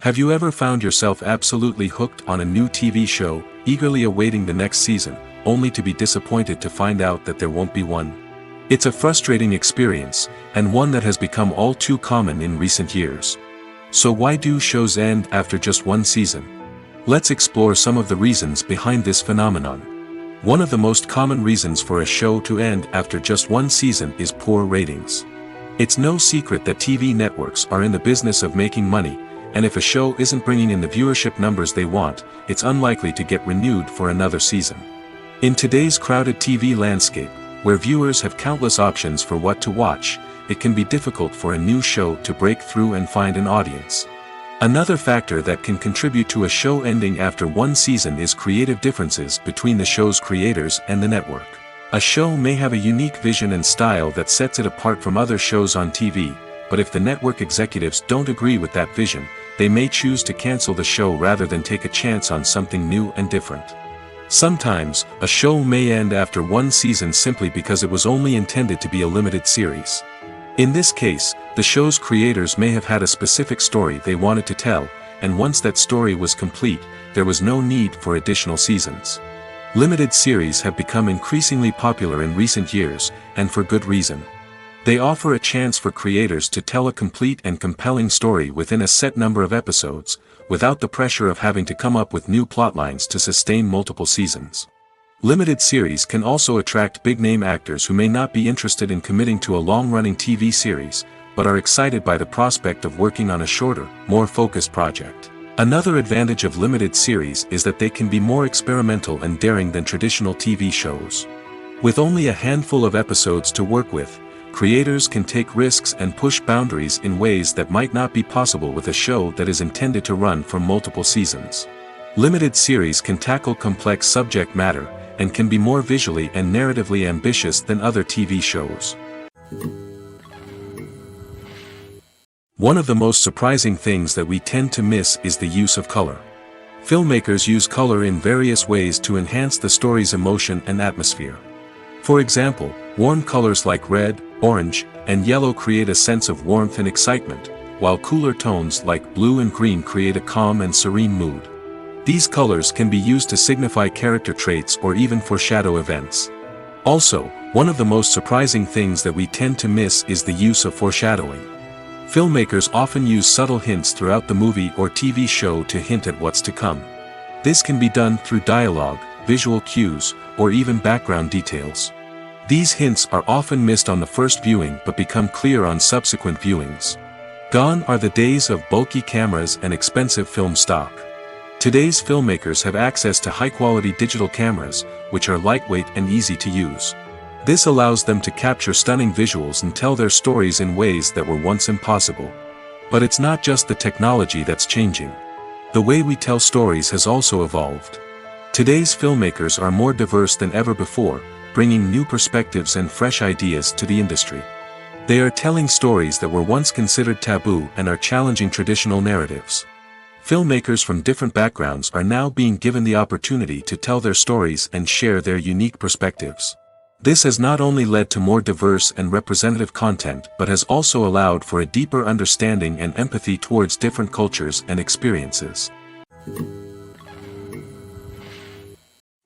Have you ever found yourself absolutely hooked on a new TV show, eagerly awaiting the next season, only to be disappointed to find out that there won't be one? It's a frustrating experience, and one that has become all too common in recent years. So why do shows end after just one season? Let's explore some of the reasons behind this phenomenon. One of the most common reasons for a show to end after just one season is poor ratings. It's no secret that TV networks are in the business of making money, and if a show isn't bringing in the viewership numbers they want, it's unlikely to get renewed for another season. In today's crowded TV landscape, where viewers have countless options for what to watch, it can be difficult for a new show to break through and find an audience. Another factor that can contribute to a show ending after one season is creative differences between the show's creators and the network. A show may have a unique vision and style that sets it apart from other shows on TV, but if the network executives don't agree with that vision, they may choose to cancel the show rather than take a chance on something new and different. Sometimes, a show may end after one season simply because it was only intended to be a limited series. In this case, the show's creators may have had a specific story they wanted to tell, and once that story was complete, there was no need for additional seasons. Limited series have become increasingly popular in recent years, and for good reason. They offer a chance for creators to tell a complete and compelling story within a set number of episodes, without the pressure of having to come up with new plotlines to sustain multiple seasons. Limited series can also attract big-name actors who may not be interested in committing to a long-running TV series, but are excited by the prospect of working on a shorter, more focused project. Another advantage of limited series is that they can be more experimental and daring than traditional TV shows. With only a handful of episodes to work with, creators can take risks and push boundaries in ways that might not be possible with a show that is intended to run for multiple seasons. Limited series can tackle complex subject matter, and can be more visually and narratively ambitious than other TV shows. One of the most surprising things that we tend to miss is the use of color. Filmmakers use color in various ways to enhance the story's emotion and atmosphere. For example, warm colors like red, orange, and yellow create a sense of warmth and excitement, while cooler tones like blue and green create a calm and serene mood. These colors can be used to signify character traits or even foreshadow events. Also, One of the most surprising things that we tend to miss is the use of foreshadowing. Filmmakers often use subtle hints throughout the movie or TV show to hint at what's to come. This can be done through dialogue, visual cues, or even background details. These hints are often missed on the first viewing but become clear on subsequent viewings. Gone are the days of bulky cameras and expensive film stock. Today's filmmakers have access to high-quality digital cameras, which are lightweight and easy to use. This allows them to capture stunning visuals and tell their stories in ways that were once impossible. But it's not just the technology that's changing. The way we tell stories has also evolved. Today's filmmakers are more diverse than ever before, bringing new perspectives and fresh ideas to the industry. They are telling stories that were once considered taboo and are challenging traditional narratives. Filmmakers from different backgrounds are now being given the opportunity to tell their stories and share their unique perspectives. This has not only led to more diverse and representative content but has also allowed for a deeper understanding and empathy towards different cultures and experiences.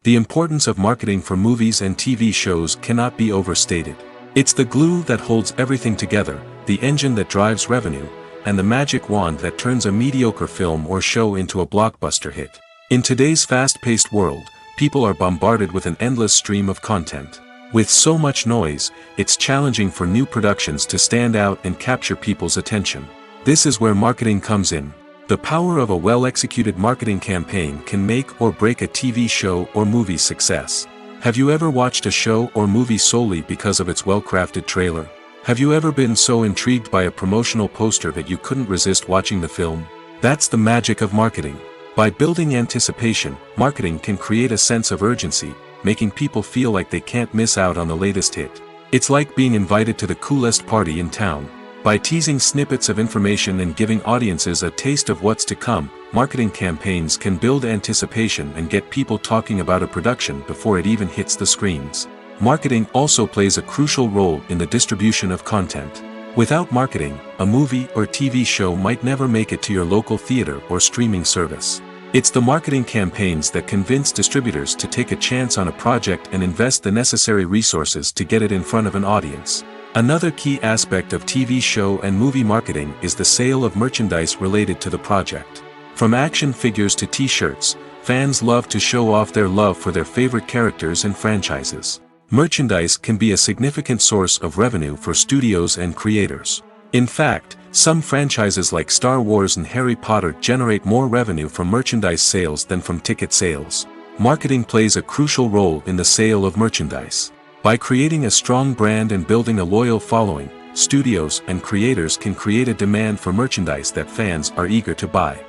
The importance of marketing for movies and TV shows cannot be overstated. It's the glue that holds everything together, the engine that drives revenue, and the magic wand that turns a mediocre film or show into a blockbuster hit. In today's fast-paced world, people are bombarded with an endless stream of content. With so much noise, it's challenging for new productions to stand out and capture people's attention. This is where marketing comes in. The power of a well-executed marketing campaign can make or break a TV show or movie's success. Have you ever watched a show or movie solely because of its well-crafted trailer? Have you ever been so intrigued by a promotional poster that you couldn't resist watching the film? That's the magic of marketing. By building anticipation, marketing can create a sense of urgency, making people feel like they can't miss out on the latest hit. It's like being invited to the coolest party in town. By teasing snippets of information and giving audiences a taste of what's to come, marketing campaigns can build anticipation and get people talking about a production before it even hits the screens. Marketing also plays a crucial role in the distribution of content. Without marketing, a movie or TV show might never make it to your local theater or streaming service. It's the marketing campaigns that convince distributors to take a chance on a project and invest the necessary resources to get it in front of an audience. Another key aspect of TV show and movie marketing is the sale of merchandise related to the project. From action figures to t-shirts, fans love to show off their love for their favorite characters and franchises. Merchandise can be a significant source of revenue for studios and creators. In fact, some franchises like Star Wars and Harry Potter generate more revenue from merchandise sales than from ticket sales. Marketing plays a crucial role in the sale of merchandise. By creating a strong brand and building a loyal following, studios and creators can create a demand for merchandise that fans are eager to buy.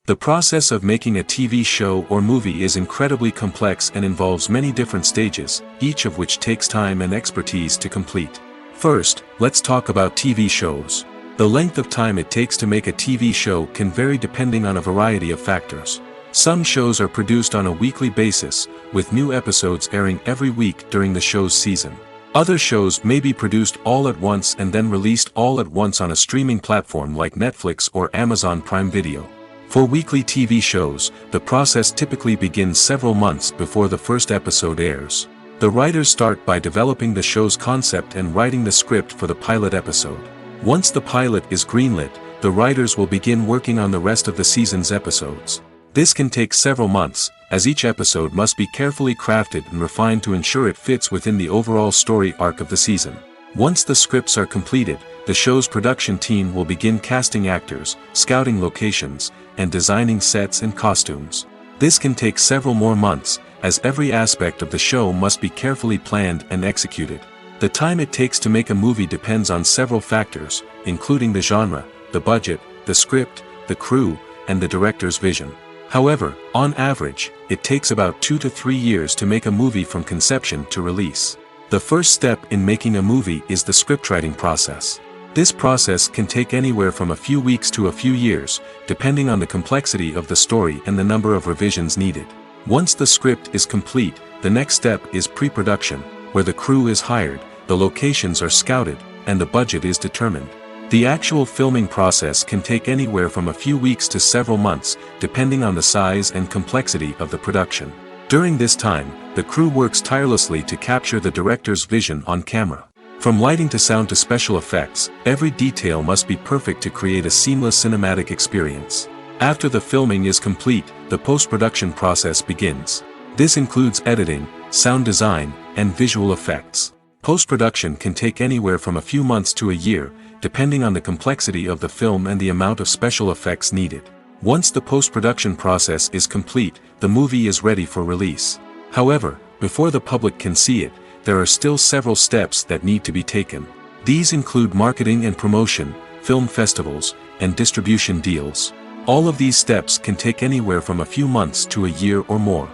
The process of making a TV show or movie is incredibly complex and involves many different stages, each of which takes time and expertise to complete. First, let's talk about TV shows. The length of time it takes to make a TV show can vary depending on a variety of factors. Some shows are produced on a weekly basis, with new episodes airing every week during the show's season. Other shows may be produced all at once and then released all at once on a streaming platform like Netflix or Amazon Prime Video. For weekly TV shows, the process typically begins several months before the first episode airs. The writers start by developing the show's concept and writing the script for the pilot episode. Once the pilot is greenlit, the writers will begin working on the rest of the season's episodes. This can take several months, as each episode must be carefully crafted and refined to ensure it fits within the overall story arc of the season. Once the scripts are completed, the show's production team will begin casting actors, scouting locations, and designing sets and costumes. This can take several more months, as every aspect of the show must be carefully planned and executed. The time it takes to make a movie depends on several factors, including the genre, the budget, the script, the crew, and the director's vision. However, on average, it takes about 2 to 3 years to make a movie from conception to release. The first step in making a movie is the scriptwriting process. This process can take anywhere from a few weeks to a few years, depending on the complexity of the story and the number of revisions needed. Once the script is complete, the next step is pre-production, where the crew is hired, the locations are scouted, and the budget is determined. The actual filming process can take anywhere from a few weeks to several months, depending on the size and complexity of the production. During this time, the crew works tirelessly to capture the director's vision on camera. From lighting to sound to special effects, every detail must be perfect to create a seamless cinematic experience. After the filming is complete, the post-production process begins. This includes editing, sound design, and visual effects. Post-production can take anywhere from a few months to a year, depending on the complexity of the film and the amount of special effects needed. Once the post-production process is complete, the movie is ready for release. However, before the public can see it, there are still several steps that need to be taken. These include marketing and promotion, film festivals, and distribution deals. All of these steps can take anywhere from a few months to a year or more.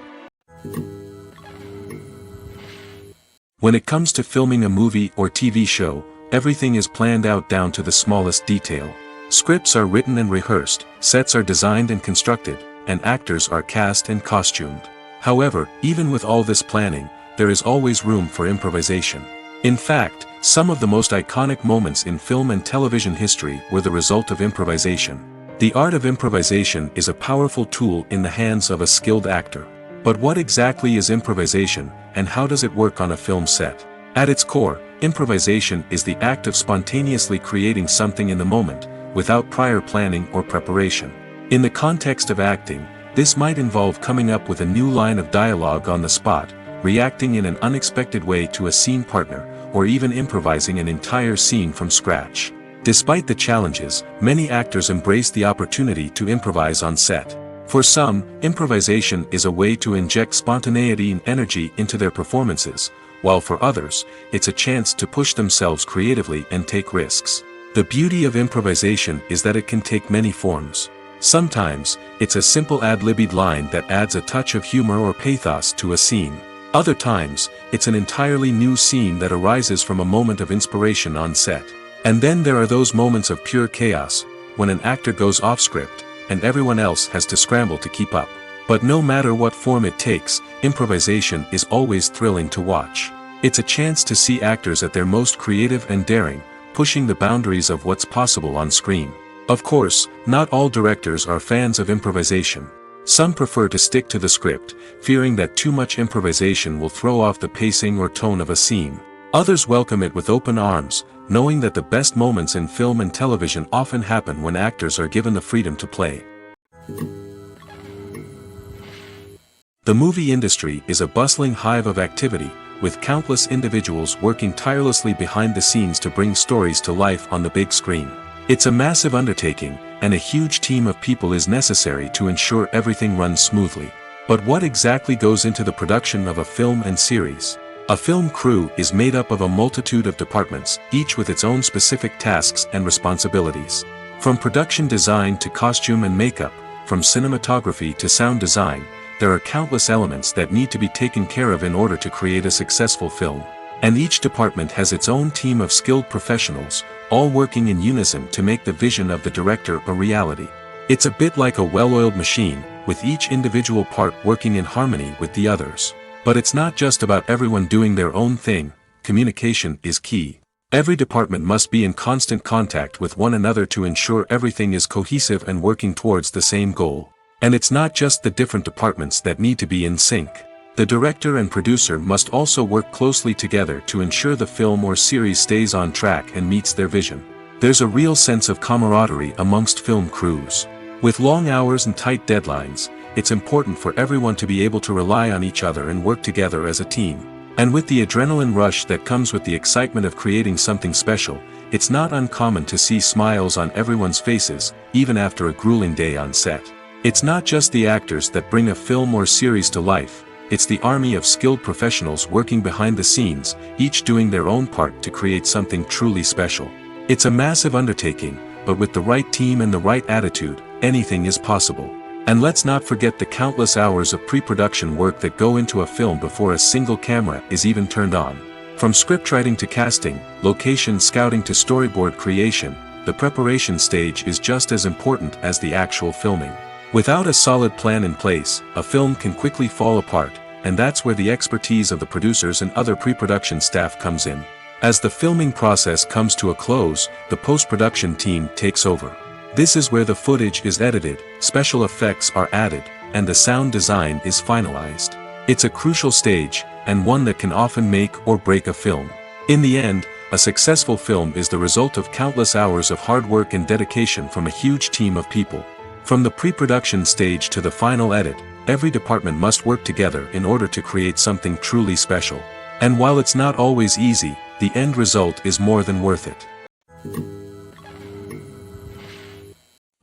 When it comes to filming a movie or TV show, everything is planned out down to the smallest detail. Scripts are written and rehearsed, sets are designed and constructed, and actors are cast and costumed. However, even with all this planning, there is always room for improvisation. In fact, some of the most iconic moments in film and television history were the result of improvisation. The art of improvisation is a powerful tool in the hands of a skilled actor. But what exactly is improvisation, and how does it work on a film set? At its core, improvisation is the act of spontaneously creating something in the moment, without prior planning or preparation. In the context of acting, this might involve coming up with a new line of dialogue on the spot, reacting in an unexpected way to a scene partner, or even improvising an entire scene from scratch. Despite the challenges, many actors embrace the opportunity to improvise on set. For some, improvisation is a way to inject spontaneity and energy into their performances, while for others, it's a chance to push themselves creatively and take risks. The beauty of improvisation is that it can take many forms. Sometimes, it's a simple ad-libbed line that adds a touch of humor or pathos to a scene. Other times, it's an entirely new scene that arises from a moment of inspiration on set. And then there are those moments of pure chaos, when an actor goes off script, and everyone else has to scramble to keep up. But no matter what form it takes, improvisation is always thrilling to watch. It's a chance to see actors at their most creative and daring, pushing the boundaries of what's possible on screen. Of course, not all directors are fans of improvisation. Some prefer to stick to the script, fearing that too much improvisation will throw off the pacing or tone of a scene. Others welcome it with open arms, knowing that the best moments in film and television often happen when actors are given the freedom to play. The movie industry is a bustling hive of activity, with countless individuals working tirelessly behind the scenes to bring stories to life on the big screen. It's a massive undertaking, and a huge team of people is necessary to ensure everything runs smoothly. But what exactly goes into the production of a film and series? A film crew is made up of a multitude of departments, each with its own specific tasks and responsibilities. From production design to costume and makeup, from cinematography to sound design, there are countless elements that need to be taken care of in order to create a successful film. And each department has its own team of skilled professionals, all working in unison to make the vision of the director a reality. It's a bit like a well-oiled machine, with each individual part working in harmony with the others. But it's not just about everyone doing their own thing, communication is key. Every department must be in constant contact with one another to ensure everything is cohesive and working towards the same goal. And it's not just the different departments that need to be in sync. The director and producer must also work closely together to ensure the film or series stays on track and meets their vision. There's a real sense of camaraderie amongst film crews. With long hours and tight deadlines, it's important for everyone to be able to rely on each other and work together as a team. And with the adrenaline rush that comes with the excitement of creating something special, it's not uncommon to see smiles on everyone's faces, even after a grueling day on set. It's not just the actors that bring a film or series to life, it's the army of skilled professionals working behind the scenes, each doing their own part to create something truly special. It's a massive undertaking, but with the right team and the right attitude, anything is possible. And let's not forget the countless hours of pre-production work that go into a film before a single camera is even turned on. From scriptwriting to casting, location scouting to storyboard creation, the preparation stage is just as important as the actual filming. Without a solid plan in place, a film can quickly fall apart, and that's where the expertise of the producers and other pre-production staff comes in. As the filming process comes to a close, the post-production team takes over. This is where the footage is edited, special effects are added, and the sound design is finalized. It's a crucial stage, and one that can often make or break a film. In the end, a successful film is the result of countless hours of hard work and dedication from a huge team of people. From the pre-production stage to the final edit, every department must work together in order to create something truly special. And while it's not always easy, the end result is more than worth it.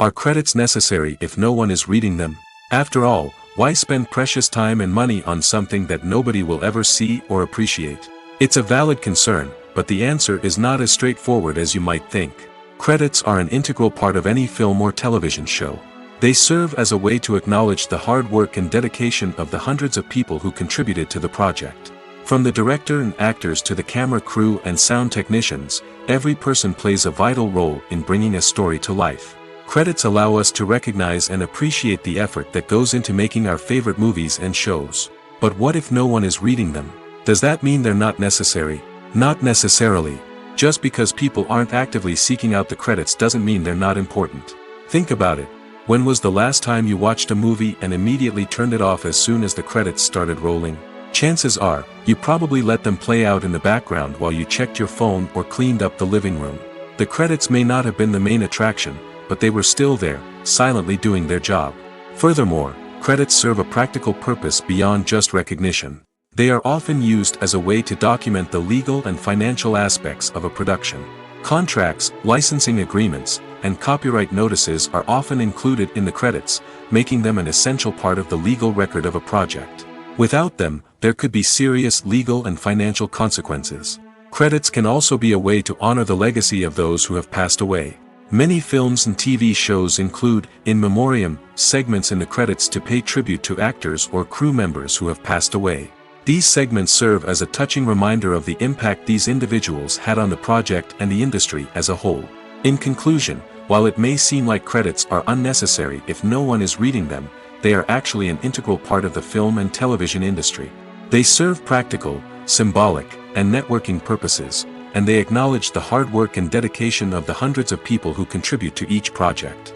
Are credits necessary if no one is reading them? After all, why spend precious time and money on something that nobody will ever see or appreciate? It's a valid concern, but the answer is not as straightforward as you might think. Credits are an integral part of any film or television show. They serve as a way to acknowledge the hard work and dedication of the hundreds of people who contributed to the project. From the director and actors to the camera crew and sound technicians, every person plays a vital role in bringing a story to life. Credits allow us to recognize and appreciate the effort that goes into making our favorite movies and shows. But what if no one is reading them? Does that mean they're not necessary? Not necessarily. Just because people aren't actively seeking out the credits doesn't mean they're not important. Think about it. When was the last time you watched a movie and immediately turned it off as soon as the credits started rolling? Chances are, you probably let them play out in the background while you checked your phone or cleaned up the living room. The credits may not have been the main attraction, but they were still there, silently doing their job. Furthermore, credits serve a practical purpose beyond just recognition. They are often used as a way to document the legal and financial aspects of a production. Contracts, licensing agreements, and copyright notices are often included in the credits, making them an essential part of the legal record of a project. Without them, there could be serious legal and financial consequences. Credits can also be a way to honor the legacy of those who have passed away. Many films and TV shows include, in memoriam, segments in the credits to pay tribute to actors or crew members who have passed away. These segments serve as a touching reminder of the impact these individuals had on the project and the industry as a whole. In conclusion, while it may seem like credits are unnecessary if no one is reading them, they are actually an integral part of the film and television industry. They serve practical, symbolic, and networking purposes, and they acknowledge the hard work and dedication of the hundreds of people who contribute to each project.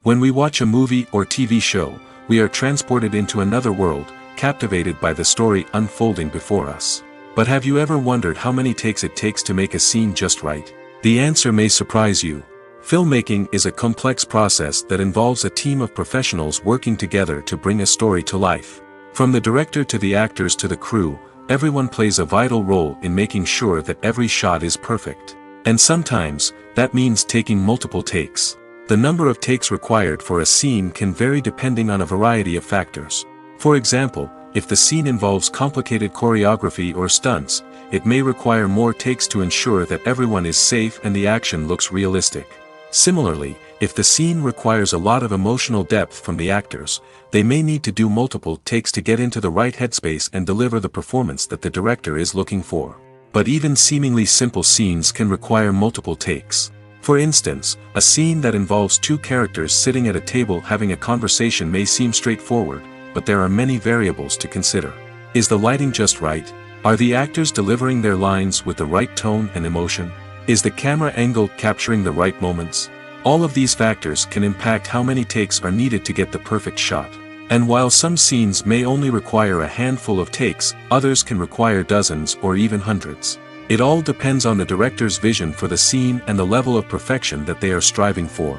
When we watch a movie or TV show, we are transported into another world, captivated by the story unfolding before us. But have you ever wondered how many takes it takes to make a scene just right? The answer may surprise you. Filmmaking is a complex process that involves a team of professionals working together to bring a story to life. From the director to the actors to the crew, everyone plays a vital role in making sure that every shot is perfect. And sometimes, that means taking multiple takes. The number of takes required for a scene can vary depending on a variety of factors. For example, if the scene involves complicated choreography or stunts, it may require more takes to ensure that everyone is safe and the action looks realistic. Similarly, if the scene requires a lot of emotional depth from the actors, they may need to do multiple takes to get into the right headspace and deliver the performance that the director is looking for. But even seemingly simple scenes can require multiple takes. For instance, a scene that involves two characters sitting at a table having a conversation may seem straightforward, but there are many variables to consider. Is the lighting just right? Are the actors delivering their lines with the right tone and emotion? Is the camera angle capturing the right moments? All of these factors can impact how many takes are needed to get the perfect shot. And while some scenes may only require a handful of takes, others can require dozens or even hundreds. It all depends on the director's vision for the scene and the level of perfection that they are striving for.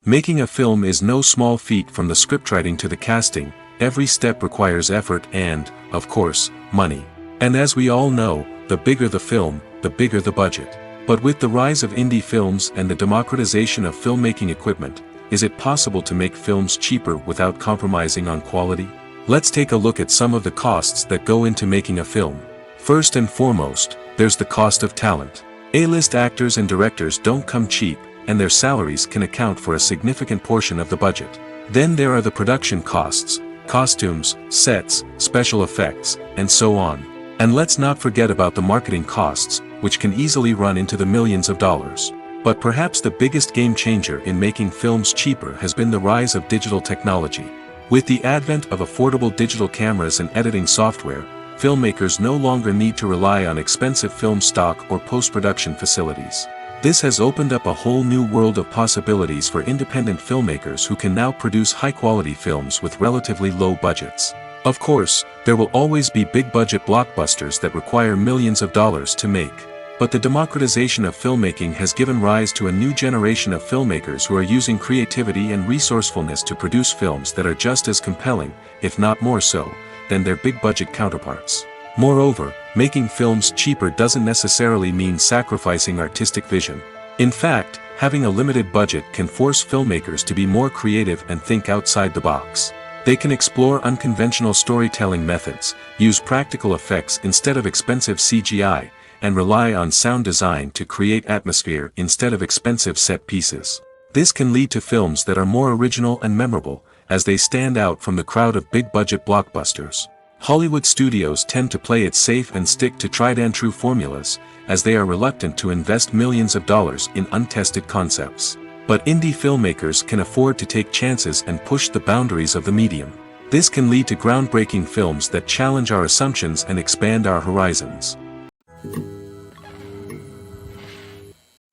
Making a film is no small feat. From the scriptwriting to the casting, every step requires effort and, of course, money. And as we all know, the bigger the film, the bigger the budget. But with the rise of indie films and the democratization of filmmaking equipment, is it possible to make films cheaper without compromising on quality? Let's take a look at some of the costs that go into making a film. First and foremost, there's the cost of talent. A-list actors and directors don't come cheap, and their salaries can account for a significant portion of the budget. Then there are the production costs, costumes, sets, special effects, and so on. And let's not forget about the marketing costs, which can easily run into the millions of dollars. But perhaps the biggest game changer in making films cheaper has been the rise of digital technology. With the advent of affordable digital cameras and editing software, filmmakers no longer need to rely on expensive film stock or post-production facilities. This has opened up a whole new world of possibilities for independent filmmakers who can now produce high-quality films with relatively low budgets. Of course, there will always be big-budget blockbusters that require millions of dollars to make. But the democratization of filmmaking has given rise to a new generation of filmmakers who are using creativity and resourcefulness to produce films that are just as compelling, if not more so, than their big-budget counterparts. Moreover, making films cheaper doesn't necessarily mean sacrificing artistic vision. In fact, having a limited budget can force filmmakers to be more creative and think outside the box. They can explore unconventional storytelling methods, use practical effects instead of expensive CGI, and rely on sound design to create atmosphere instead of expensive set pieces. This can lead to films that are more original and memorable, as they stand out from the crowd of big-budget blockbusters. Hollywood studios tend to play it safe and stick to tried-and-true formulas, as they are reluctant to invest millions of dollars in untested concepts. But indie filmmakers can afford to take chances and push the boundaries of the medium. This can lead to groundbreaking films that challenge our assumptions and expand our horizons.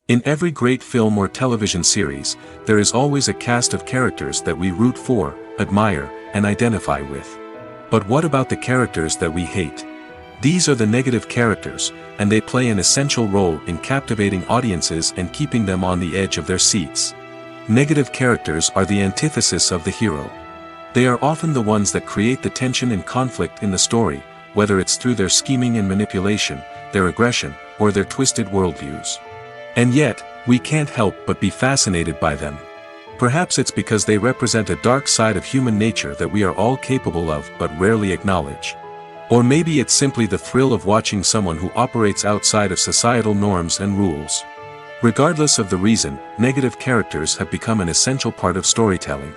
In every great film or television series, there is always a cast of characters that we root for, admire, and identify with. But what about the characters that we hate? These are the negative characters, and they play an essential role in captivating audiences and keeping them on the edge of their seats. Negative characters are the antithesis of the hero. They are often the ones that create the tension and conflict in the story, whether it's through their scheming and manipulation, their aggression, or their twisted worldviews. And yet, we can't help but be fascinated by them. Perhaps it's because they represent a dark side of human nature that we are all capable of but rarely acknowledge. Or maybe it's simply the thrill of watching someone who operates outside of societal norms and rules. Regardless of the reason, negative characters have become an essential part of storytelling.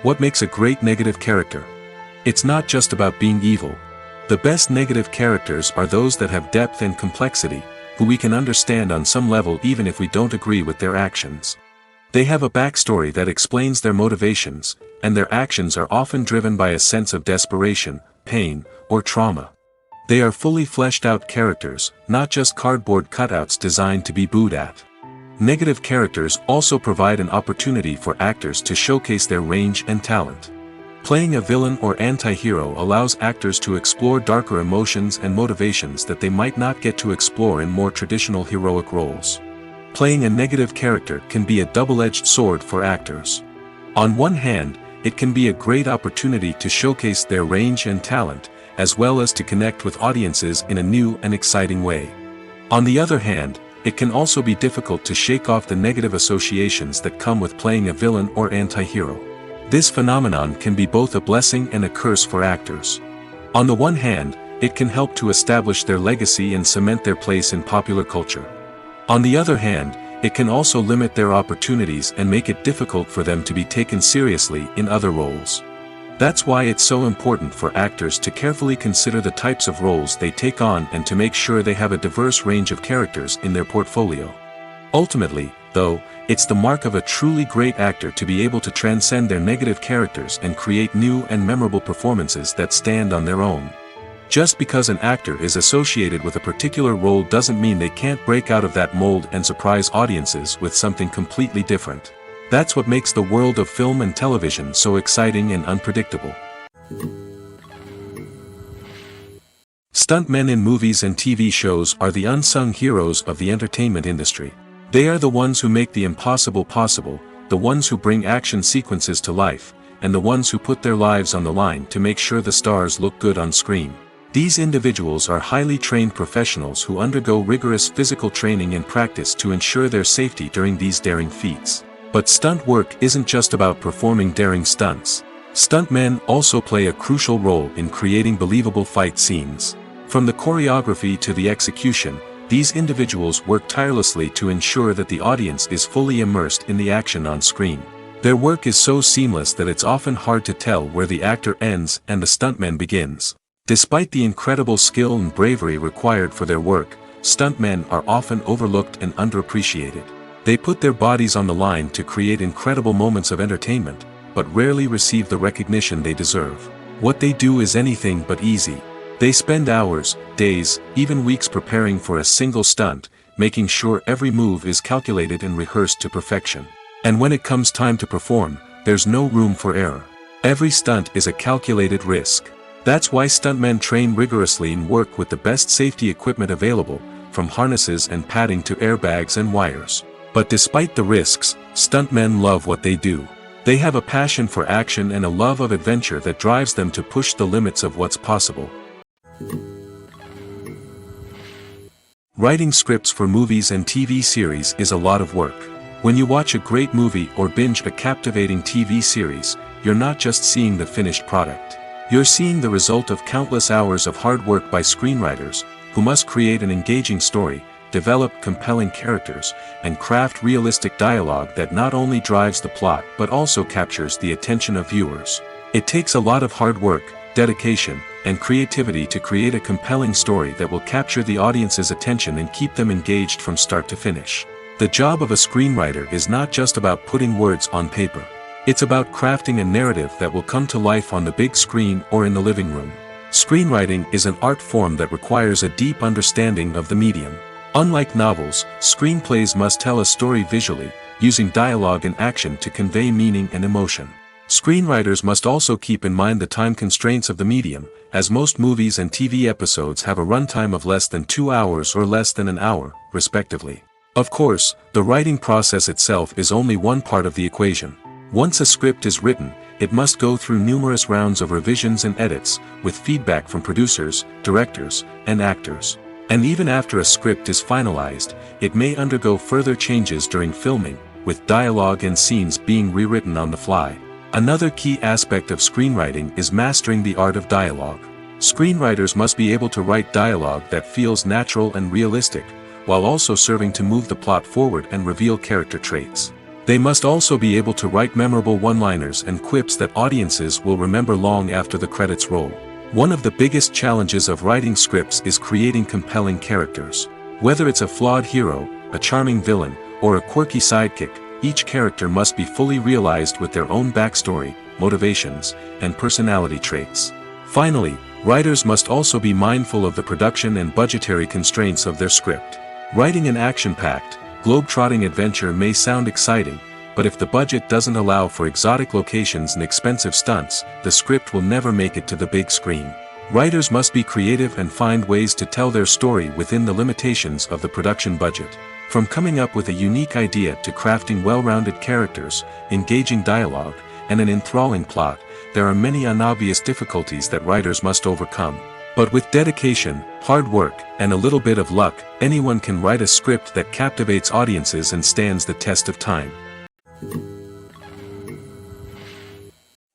What makes a great negative character? It's not just about being evil. The best negative characters are those that have depth and complexity, who we can understand on some level even if we don't agree with their actions. They have a backstory that explains their motivations, and their actions are often driven by a sense of desperation, pain, or trauma. They are fully fleshed out characters, not just cardboard cutouts designed to be booed at. Negative characters also provide an opportunity for actors to showcase their range and talent. Playing a villain or anti-hero allows actors to explore darker emotions and motivations that they might not get to explore in more traditional heroic roles. Playing a negative character can be a double-edged sword for actors. On one hand, it can be a great opportunity to showcase their range and talent, as well as to connect with audiences in a new and exciting way. On the other hand, it can also be difficult to shake off the negative associations that come with playing a villain or anti-hero. This phenomenon can be both a blessing and a curse for actors. On the one hand, it can help to establish their legacy and cement their place in popular culture. On the other hand, it can also limit their opportunities and make it difficult for them to be taken seriously in other roles. That's why it's so important for actors to carefully consider the types of roles they take on and to make sure they have a diverse range of characters in their portfolio. Ultimately, though, it's the mark of a truly great actor to be able to transcend their negative characters and create new and memorable performances that stand on their own. Just because an actor is associated with a particular role doesn't mean they can't break out of that mold and surprise audiences with something completely different. That's what makes the world of film and television so exciting and unpredictable. Stuntmen in movies and TV shows are the unsung heroes of the entertainment industry. They are the ones who make the impossible possible, the ones who bring action sequences to life, and the ones who put their lives on the line to make sure the stars look good on screen. These individuals are highly trained professionals who undergo rigorous physical training and practice to ensure their safety during these daring feats. But stunt work isn't just about performing daring stunts. Stuntmen also play a crucial role in creating believable fight scenes. From the choreography to the execution, these individuals work tirelessly to ensure that the audience is fully immersed in the action on screen. Their work is so seamless that it's often hard to tell where the actor ends and the stuntman begins. Despite the incredible skill and bravery required for their work, stuntmen are often overlooked and underappreciated. They put their bodies on the line to create incredible moments of entertainment, but rarely receive the recognition they deserve. What they do is anything but easy. They spend hours, days, even weeks preparing for a single stunt, making sure every move is calculated and rehearsed to perfection. And when it comes time to perform, there's no room for error. Every stunt is a calculated risk. That's why stuntmen train rigorously and work with the best safety equipment available, from harnesses and padding to airbags and wires. But despite the risks, stuntmen love what they do. They have a passion for action and a love of adventure that drives them to push the limits of what's possible. Writing scripts for movies and TV series is a lot of work. When you watch a great movie or binge a captivating TV series, you're not just seeing the finished product. You're seeing the result of countless hours of hard work by screenwriters, who must create an engaging story, develop compelling characters, and craft realistic dialogue that not only drives the plot but also captures the attention of viewers. It takes a lot of hard work, dedication, and creativity to create a compelling story that will capture the audience's attention and keep them engaged from start to finish. The job of a screenwriter is not just about putting words on paper. It's about crafting a narrative that will come to life on the big screen or in the living room. Screenwriting is an art form that requires a deep understanding of the medium. Unlike novels, screenplays must tell a story visually, using dialogue and action to convey meaning and emotion. Screenwriters must also keep in mind the time constraints of the medium, as most movies and TV episodes have a runtime of less than 2 hours or less than an hour, respectively. Of course, the writing process itself is only one part of the equation. Once a script is written, it must go through numerous rounds of revisions and edits, with feedback from producers, directors, and actors. And even after a script is finalized, it may undergo further changes during filming, with dialogue and scenes being rewritten on the fly. Another key aspect of screenwriting is mastering the art of dialogue. Screenwriters must be able to write dialogue that feels natural and realistic, while also serving to move the plot forward and reveal character traits. They must also be able to write memorable one-liners and quips that audiences will remember long after the credits roll. One of the biggest challenges of writing scripts is creating compelling characters. Whether it's a flawed hero, a charming villain, or a quirky sidekick, each character must be fully realized with their own backstory, motivations, and personality traits. Finally, writers must also be mindful of the production and budgetary constraints of their script. Writing an action-packed, globe-trotting adventure may sound exciting, but if the budget doesn't allow for exotic locations and expensive stunts, the script will never make it to the big screen. Writers must be creative and find ways to tell their story within the limitations of the production budget. From coming up with a unique idea to crafting well-rounded characters, engaging dialogue, and an enthralling plot, there are many unobvious difficulties that writers must overcome. But with dedication, hard work, and a little bit of luck, anyone can write a script that captivates audiences and stands the test of time.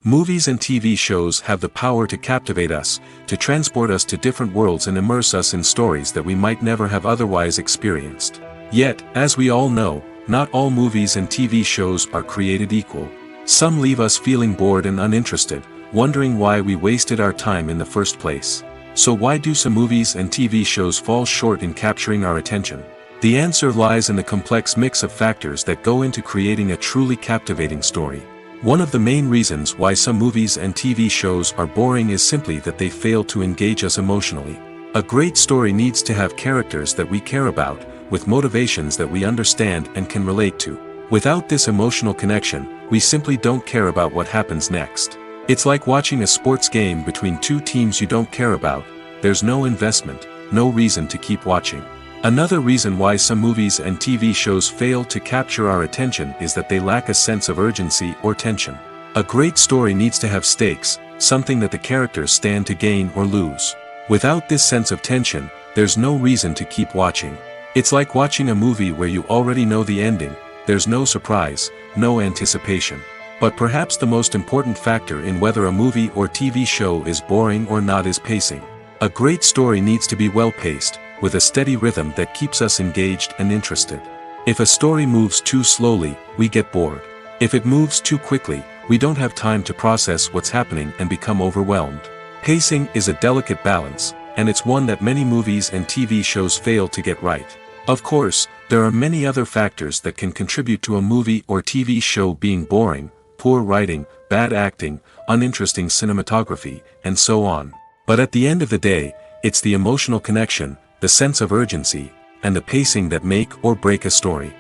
Movies and TV shows have the power to captivate us, to transport us to different worlds and immerse us in stories that we might never have otherwise experienced. Yet, as we all know, not all movies and TV shows are created equal. Some leave us feeling bored and uninterested, wondering why we wasted our time in the first place. So why do some movies and TV shows fall short in capturing our attention? The answer lies in the complex mix of factors that go into creating a truly captivating story. One of the main reasons why some movies and TV shows are boring is simply that they fail to engage us emotionally. A great story needs to have characters that we care about, with motivations that we understand and can relate to. Without this emotional connection, we simply don't care about what happens next. It's like watching a sports game between two teams you don't care about. There's no investment, no reason to keep watching. Another reason why some movies and TV shows fail to capture our attention is that they lack a sense of urgency or tension. A great story needs to have stakes, something that the characters stand to gain or lose. Without this sense of tension, there's no reason to keep watching. It's like watching a movie where you already know the ending. There's no surprise, no anticipation. But perhaps the most important factor in whether a movie or TV show is boring or not is pacing. A great story needs to be well-paced, with a steady rhythm that keeps us engaged and interested. If a story moves too slowly, we get bored. If it moves too quickly, we don't have time to process what's happening and become overwhelmed. Pacing is a delicate balance, and it's one that many movies and TV shows fail to get right. Of course, there are many other factors that can contribute to a movie or TV show being boring: poor writing, bad acting, uninteresting cinematography, and so on. But at the end of the day, it's the emotional connection, the sense of urgency, and the pacing that make or break a story.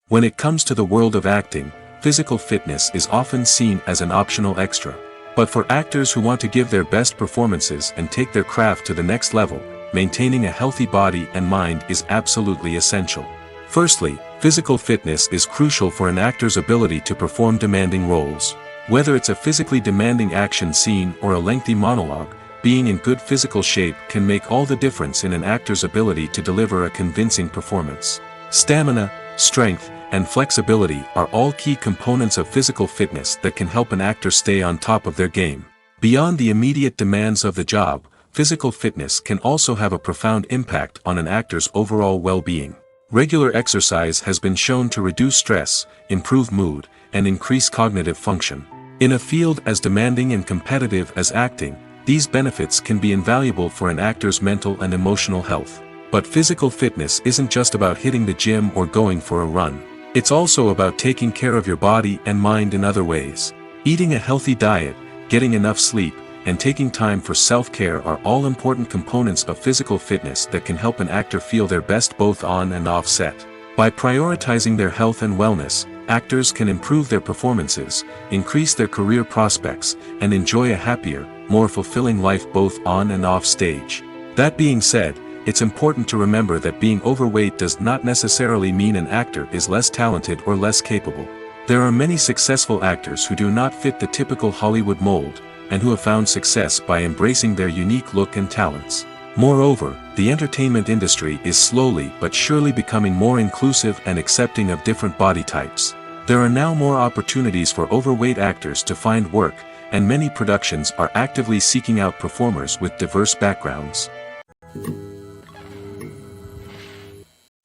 When it comes to the world of acting, physical fitness is often seen as an optional extra. But for actors who want to give their best performances and take their craft to the next level, maintaining a healthy body and mind is absolutely essential. Firstly, physical fitness is crucial for an actor's ability to perform demanding roles. Whether it's a physically demanding action scene or a lengthy monologue, being in good physical shape can make all the difference in an actor's ability to deliver a convincing performance. Stamina, strength, and flexibility are all key components of physical fitness that can help an actor stay on top of their game. Beyond the immediate demands of the job, physical fitness can also have a profound impact on an actor's overall well-being. Regular exercise has been shown to reduce stress, improve mood, and increase cognitive function. In a field as demanding and competitive as acting, these benefits can be invaluable for an actor's mental and emotional health. But physical fitness isn't just about hitting the gym or going for a run. It's also about taking care of your body and mind in other ways. Eating a healthy diet, getting enough sleep, and taking time for self-care are all important components of physical fitness that can help an actor feel their best both on and off set. By prioritizing their health and wellness, actors can improve their performances, increase their career prospects, and enjoy a happier, more fulfilling life both on and off stage. That being said, it's important to remember that being overweight does not necessarily mean an actor is less talented or less capable. There are many successful actors who do not fit the typical Hollywood mold, and who have found success by embracing their unique look and talents. Moreover, the entertainment industry is slowly but surely becoming more inclusive and accepting of different body types. There are now more opportunities for overweight actors to find work, and many productions are actively seeking out performers with diverse backgrounds.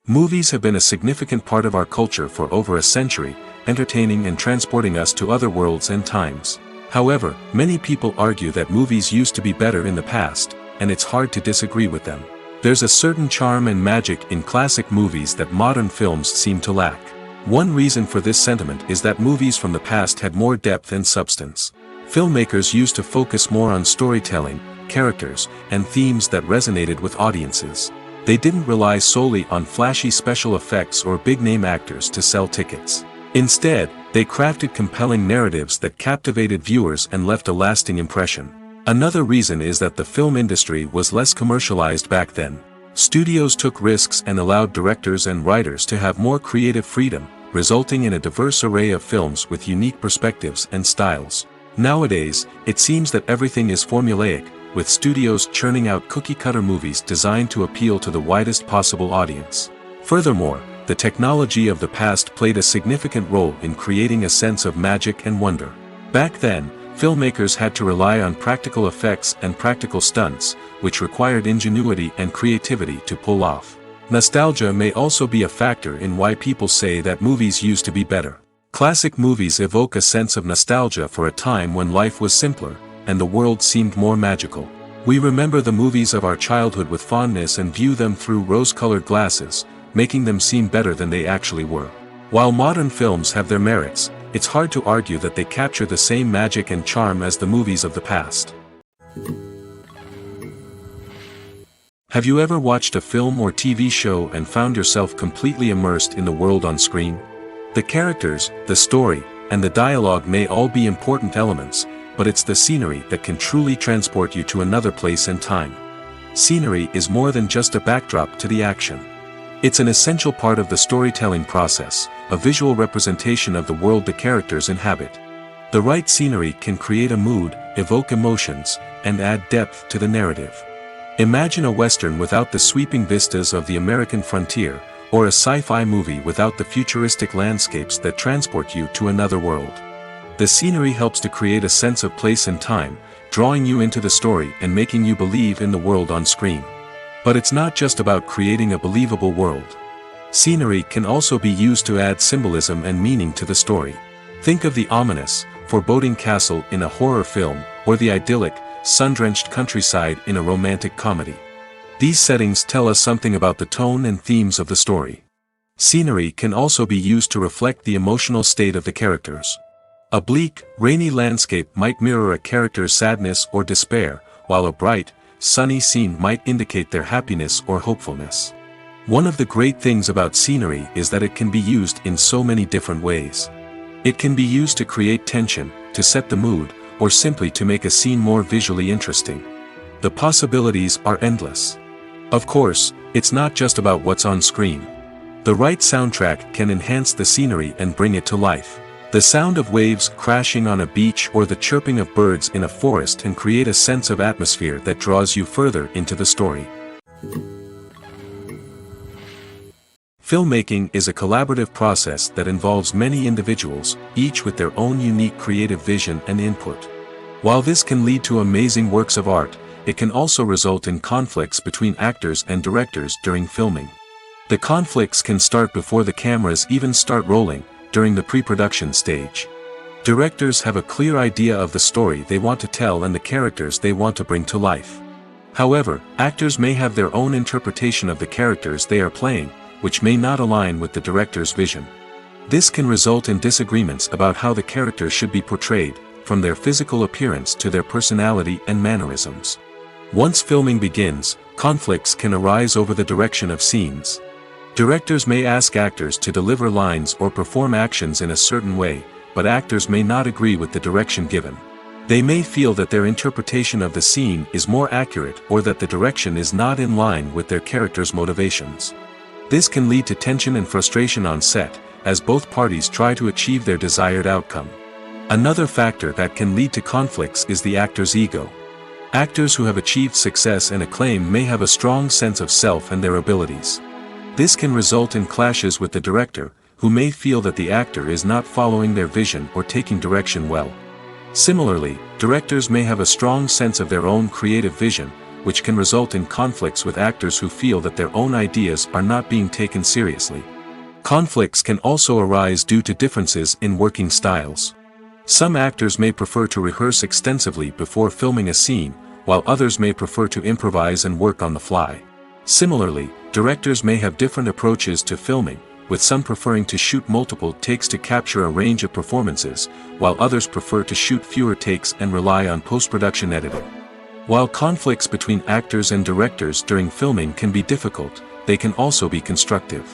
Movies have been a significant part of our culture for over a century, entertaining and transporting us to other worlds and times. However, many people argue that movies used to be better in the past, and it's hard to disagree with them. There's a certain charm and magic in classic movies that modern films seem to lack. One reason for this sentiment is that movies from the past had more depth and substance. Filmmakers used to focus more on storytelling, characters, and themes that resonated with audiences. They didn't rely solely on flashy special effects or big-name actors to sell tickets. Instead, they crafted compelling narratives that captivated viewers and left a lasting impression. Another reason is that the film industry was less commercialized back then. Studios took risks and allowed directors and writers to have more creative freedom, resulting in a diverse array of films with unique perspectives and styles. Nowadays, it seems that everything is formulaic, with studios churning out cookie-cutter movies designed to appeal to the widest possible audience. Furthermore, the technology of the past played a significant role in creating a sense of magic and wonder. Back then, filmmakers had to rely on practical effects and practical stunts, which required ingenuity and creativity to pull off. Nostalgia may also be a factor in why people say that movies used to be better. Classic movies evoke a sense of nostalgia for a time when life was simpler, and the world seemed more magical. We remember the movies of our childhood with fondness and view them through rose-colored glasses, making them seem better than they actually were. While modern films have their merits, it's hard to argue that they capture the same magic and charm as the movies of the past. Have you ever watched a film or TV show and found yourself completely immersed in the world on screen? The characters, the story, and the dialogue may all be important elements, but it's the scenery that can truly transport you to another place and time. Scenery is more than just a backdrop to the action. It's an essential part of the storytelling process, a visual representation of the world the characters inhabit. The right scenery can create a mood, evoke emotions, and add depth to the narrative. Imagine a Western without the sweeping vistas of the American frontier, or a sci-fi movie without the futuristic landscapes that transport you to another world. The scenery helps to create a sense of place and time, drawing you into the story and making you believe in the world on screen. But it's not just about creating a believable world. Scenery can also be used to add symbolism and meaning to the story. Think of the ominous, foreboding castle in a horror film, or the idyllic, sun-drenched countryside in a romantic comedy. These settings tell us something about the tone and themes of the story. Scenery can also be used to reflect the emotional state of the characters. A bleak, rainy landscape might mirror a character's sadness or despair, while a bright, sunny scene might indicate their happiness or hopefulness. One of the great things about scenery is that it can be used in so many different ways. It can be used to create tension, to set the mood, or simply to make a scene more visually interesting. The possibilities are endless. Of course, it's not just about what's on screen. The right soundtrack can enhance the scenery and bring it to life. The sound of waves crashing on a beach or the chirping of birds in a forest can create a sense of atmosphere that draws you further into the story. Filmmaking is a collaborative process that involves many individuals, each with their own unique creative vision and input. While this can lead to amazing works of art, it can also result in conflicts between actors and directors during filming. The conflicts can start before the cameras even start rolling, during the pre-production stage. Directors have a clear idea of the story they want to tell and the characters they want to bring to life. However, actors may have their own interpretation of the characters they are playing, which may not align with the director's vision. This can result in disagreements about how the characters should be portrayed, from their physical appearance to their personality and mannerisms. Once filming begins, conflicts can arise over the direction of scenes. Directors may ask actors to deliver lines or perform actions in a certain way, but actors may not agree with the direction given. They may feel that their interpretation of the scene is more accurate or that the direction is not in line with their character's motivations. This can lead to tension and frustration on set, as both parties try to achieve their desired outcome. Another factor that can lead to conflicts is the actor's ego. Actors who have achieved success and acclaim may have a strong sense of self and their abilities. This can result in clashes with the director, who may feel that the actor is not following their vision or taking direction well. Similarly, directors may have a strong sense of their own creative vision, which can result in conflicts with actors who feel that their own ideas are not being taken seriously. Conflicts can also arise due to differences in working styles. Some actors may prefer to rehearse extensively before filming a scene, while others may prefer to improvise and work on the fly. Similarly, directors may have different approaches to filming, with some preferring to shoot multiple takes to capture a range of performances, while others prefer to shoot fewer takes and rely on post-production editing. While conflicts between actors and directors during filming can be difficult, they can also be constructive.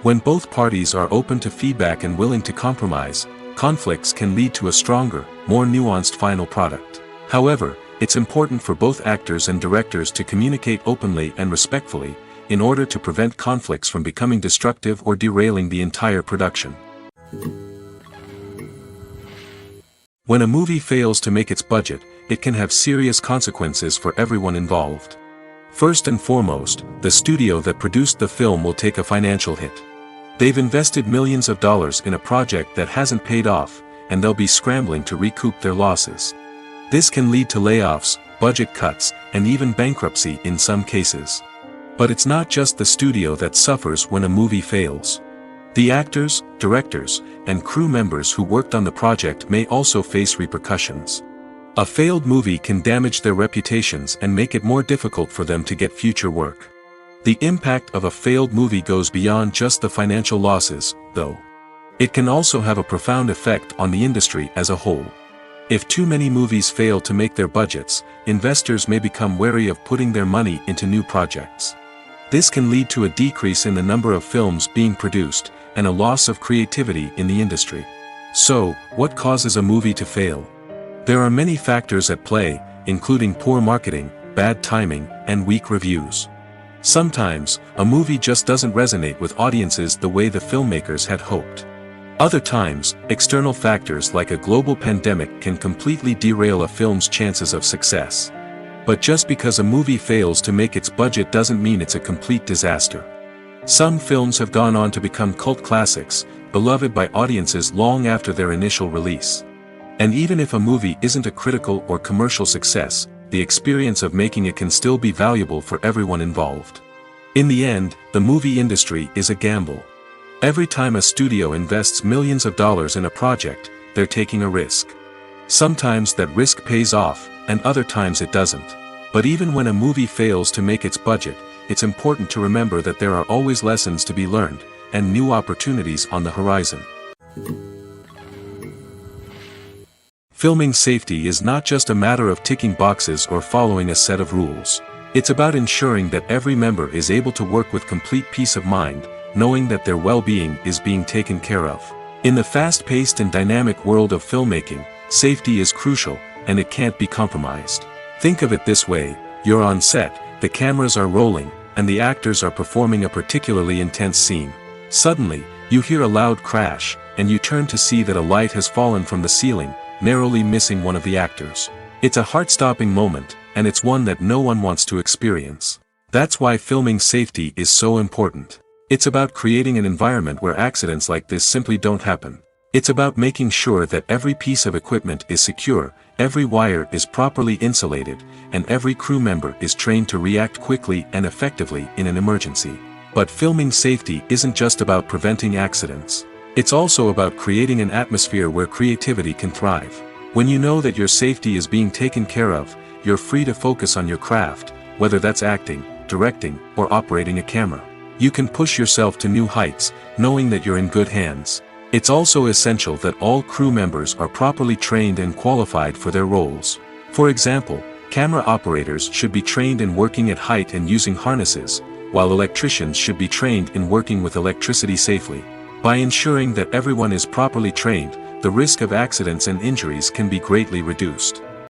When both parties are open to feedback and willing to compromise, conflicts can lead to a stronger, more nuanced final product. However, it's important for both actors and directors to communicate openly and respectfully, in order to prevent conflicts from becoming destructive or derailing the entire production. When a movie fails to make its budget, it can have serious consequences for everyone involved. First and foremost, the studio that produced the film will take a financial hit. They've invested millions of dollars in a project that hasn't paid off, and they'll be scrambling to recoup their losses. This can lead to layoffs, budget cuts, and even bankruptcy in some cases. But it's not just the studio that suffers when a movie fails. The actors, directors, and crew members who worked on the project may also face repercussions. A failed movie can damage their reputations and make it more difficult for them to get future work. The impact of a failed movie goes beyond just the financial losses, though. It can also have a profound effect on the industry as a whole. If too many movies fail to make their budgets, investors may become wary of putting their money into new projects. This can lead to a decrease in the number of films being produced, and a loss of creativity in the industry. So, what causes a movie to fail? There are many factors at play, including poor marketing, bad timing, and weak reviews. Sometimes, a movie just doesn't resonate with audiences the way the filmmakers had hoped. Other times, external factors like a global pandemic can completely derail a film's chances of success. But just because a movie fails to make its budget doesn't mean it's a complete disaster. Some films have gone on to become cult classics, beloved by audiences long after their initial release. And even if a movie isn't a critical or commercial success, the experience of making it can still be valuable for everyone involved. In the end, the movie industry is a gamble. Every time a studio invests millions of dollars in a project, they're taking a risk. Sometimes that risk pays off, and other times it doesn't. But even when a movie fails to make its budget, it's important to remember that there are always lessons to be learned, and new opportunities on the horizon. Filming safety is not just a matter of ticking boxes or following a set of rules. It's about ensuring that every member is able to work with complete peace of mind, knowing that their well-being is being taken care of. In the fast-paced and dynamic world of filmmaking, safety is crucial, and it can't be compromised. Think of it this way: you're on set, the cameras are rolling, and the actors are performing a particularly intense scene. Suddenly, you hear a loud crash, and you turn to see that a light has fallen from the ceiling, narrowly missing one of the actors. It's a heart-stopping moment, and it's one that no one wants to experience. That's why filming safety is so important. It's about creating an environment where accidents like this simply don't happen. It's about making sure that every piece of equipment is secure, every wire is properly insulated, and every crew member is trained to react quickly and effectively in an emergency. But filming safety isn't just about preventing accidents. It's also about creating an atmosphere where creativity can thrive. When you know that your safety is being taken care of, you're free to focus on your craft, whether that's acting, directing, or operating a camera. You can push yourself to new heights, knowing that you're in good hands. It's also essential that all crew members are properly trained and qualified for their roles. For example, camera operators should be trained in working at height and using harnesses, while electricians should be trained in working with electricity safely. By ensuring that everyone is properly trained, the risk of accidents and injuries can be greatly reduced.